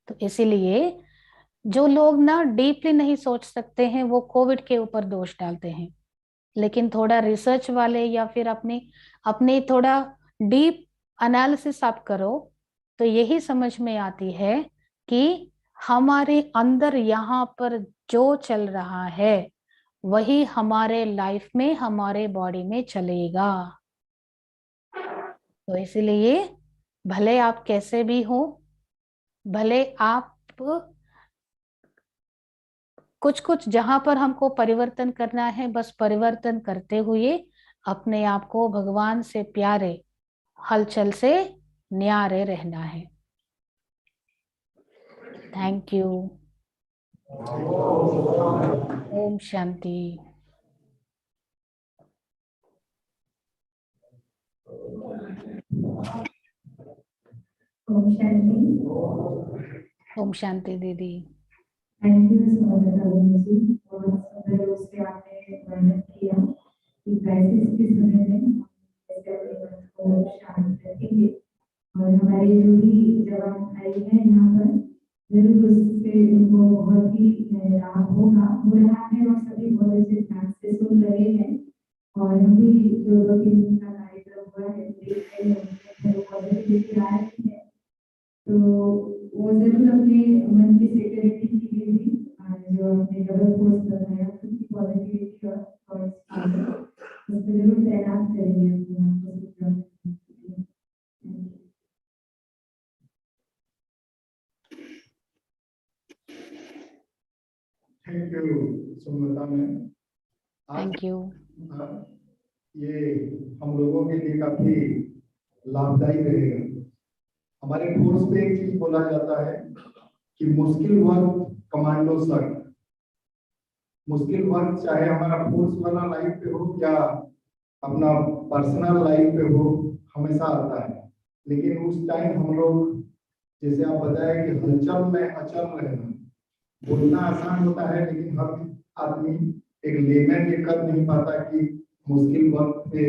तो इसीलिए जो लोग ना डीपली नहीं सोच सकते हैं वो कोविड के ऊपर दोष डालते हैं, लेकिन थोड़ा रिसर्च वाले या फिर अपने थोड़ा डीप एनालिसिस आप करो तो यही समझ में आती है कि हमारे अंदर यहाँ पर जो चल रहा है वही हमारे लाइफ में, हमारे बॉडी में चलेगा। तो इसलिए भले आप कैसे भी हो, भले आप कुछ जहां पर हमको परिवर्तन करना है बस परिवर्तन करते हुए अपने आप को भगवान से प्यारे, हलचल से न्यारे रहना है। Thank you. ओम शांति। ओम शांति। ओम शांति दीदी। थैंक यू जी, बहुत सुंदर रूप से आपने वर्णन किया कि क्राइसिस के समय में हम कैसे अपने मन को शांत रखेंगे और हमारे जो भी जवान भाई हैं यहाँ पर जरूर उससे उनको बहुत ही लाभ हो रहा है और सभी बहुत अच्छे ध्यान से सुन रहे हैं। और हम भी जो 2-3 दिन का कार्यक्रम हुआ है देख रहे हैं पॉजिटिव आ रही है, तो वो जरूर अपने मन की सिक्योरिटी के लिए भी जो अपने डबल फोर्स बनाया उसकी पॉजिटिविटी और थॉट्स उसको जरूर तैनात करेंगे अपने आप को सिक्योर करने के लिए। Thank you Sumalatha ma'am. Thank you. ये हम लोगों के लिए काफी लाभदायी रहेगा। हमारे कोर्स पे एक चीज बोला जाता है कि मुश्किल वक्त कमांडो सर। मुश्किल वक्त चाहे हमारा फोर्स वाला लाइफ पे हो या अपना पर्सनल लाइफ पे हो, हमेशा आता है। लेकिन उस टाइम हम लोग, जैसे आप बताए कि हलचल में अचल रहना, बोलना आसान होता है लेकिन हर आदमी एक लेमन ये कर नहीं पाता कि मुश्किल वक्त पे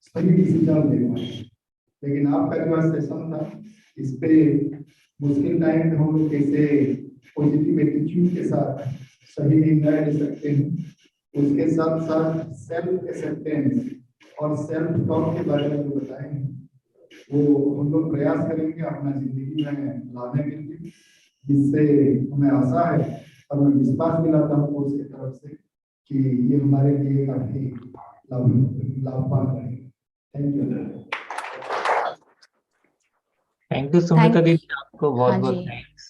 सही डिसीजन ले पाए। लेकिन आपका जो सेशन था इस पे मुश्किल टाइम में हम लोग कैसे पॉजिटिव एटीट्यूड के साथ सही निर्णय ले सकते हैं, उसके साथ साथ सेल्फ एक्सेप्टेंस और सेल्फ टॉक के बारे में जो बताए वो हम लोग प्रयास करेंगे अपना जिंदगी में लाने के लिए, जिससे हमें आशा है और मैं विश्वास दिलाता हूँ कोर्स की तरफ से कि ये हमारे लिए काफी लाभवान रहेगा। Thank you. Thank you Sumita दीदी, आपको बहुत हाँ बहुत जी। थैंक्स।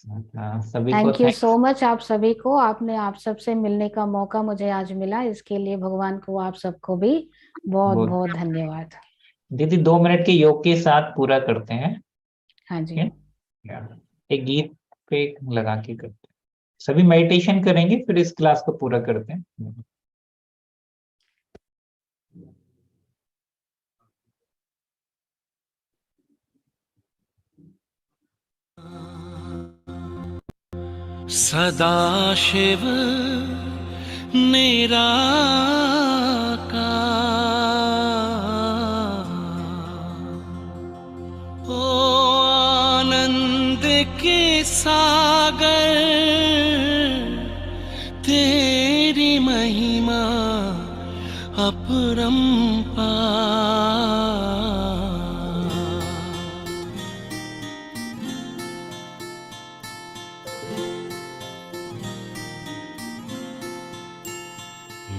सभी को thank you thanks. So much आप सभी को। आप सबसे मिलने का मौका मुझे आज मिला, इसके लिए भगवान को आप सबको भी बहुत बहुत बहुत धन्यवाद। दीदी 2 मिनट के योग के साथ पूरा करते हैं। हाँ जी। एक गीत पे लगा के करते हैं, सभी मेडिटेशन करेंगे फिर इस क्लास को पूरा करते हैं। सदाशिव निराकार ओ आनंद के सागर, तेरी महिमा अपरंपार।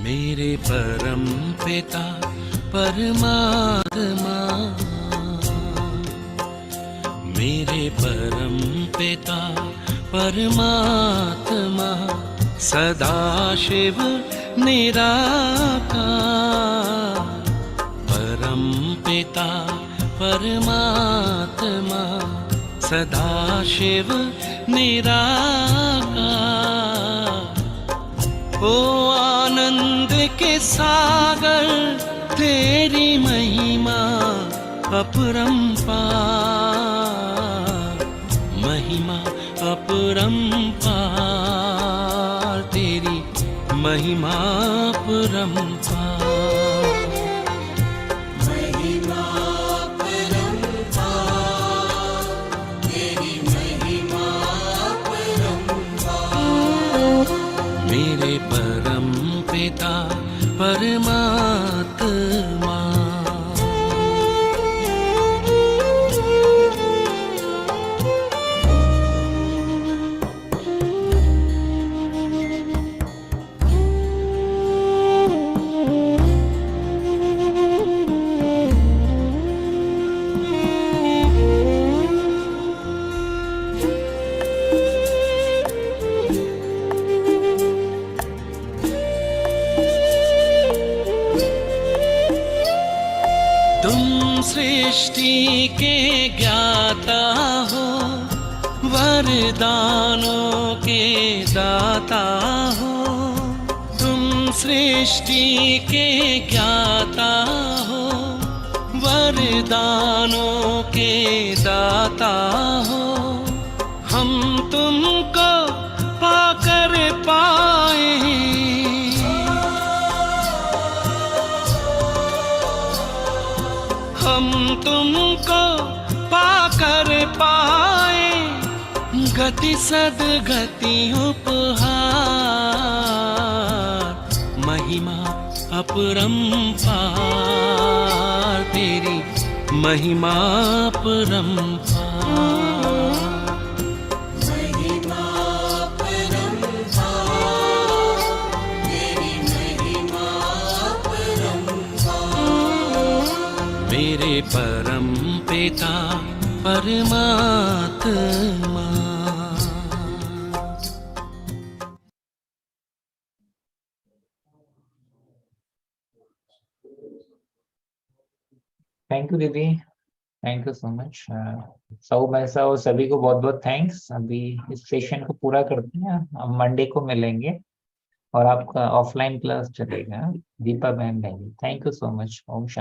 मेरे परम पिता परमात्मा, मेरे परम पिता परमात्मा, सदाशिव निराकार। परम पिता परमात्मा, सदाशिव निराकार। ओ आनंद के सागर, तेरी महिमा अपरंपार। महिमा अपरंपार, तेरी महिमा परंपार। मेरे परम पिता परमात्मा, तुम सृष्टि के ज्ञाता हो, वरदानों के दाता हो। तुम सृष्टि के ज्ञाता हो, वरदानों के दाता हो। हम तुमको पाकर पाए, हम तुमको पाकर पाए, गति सदगति उपहार। महिमा अपरंपार, तेरी महिमा अपरंपार। मेरे परम पिता परमात्मा। थैंक यू दीदी, थैंक यू सो मच। सौ मैसा और सभी को बहुत बहुत थैंक्स। अभी इस सेशन को पूरा करते हैं, हम मंडे को मिलेंगे और आपका ऑफलाइन क्लास चलेगा। दीपा बहन, थैंक यू सो मच। ओम शांति।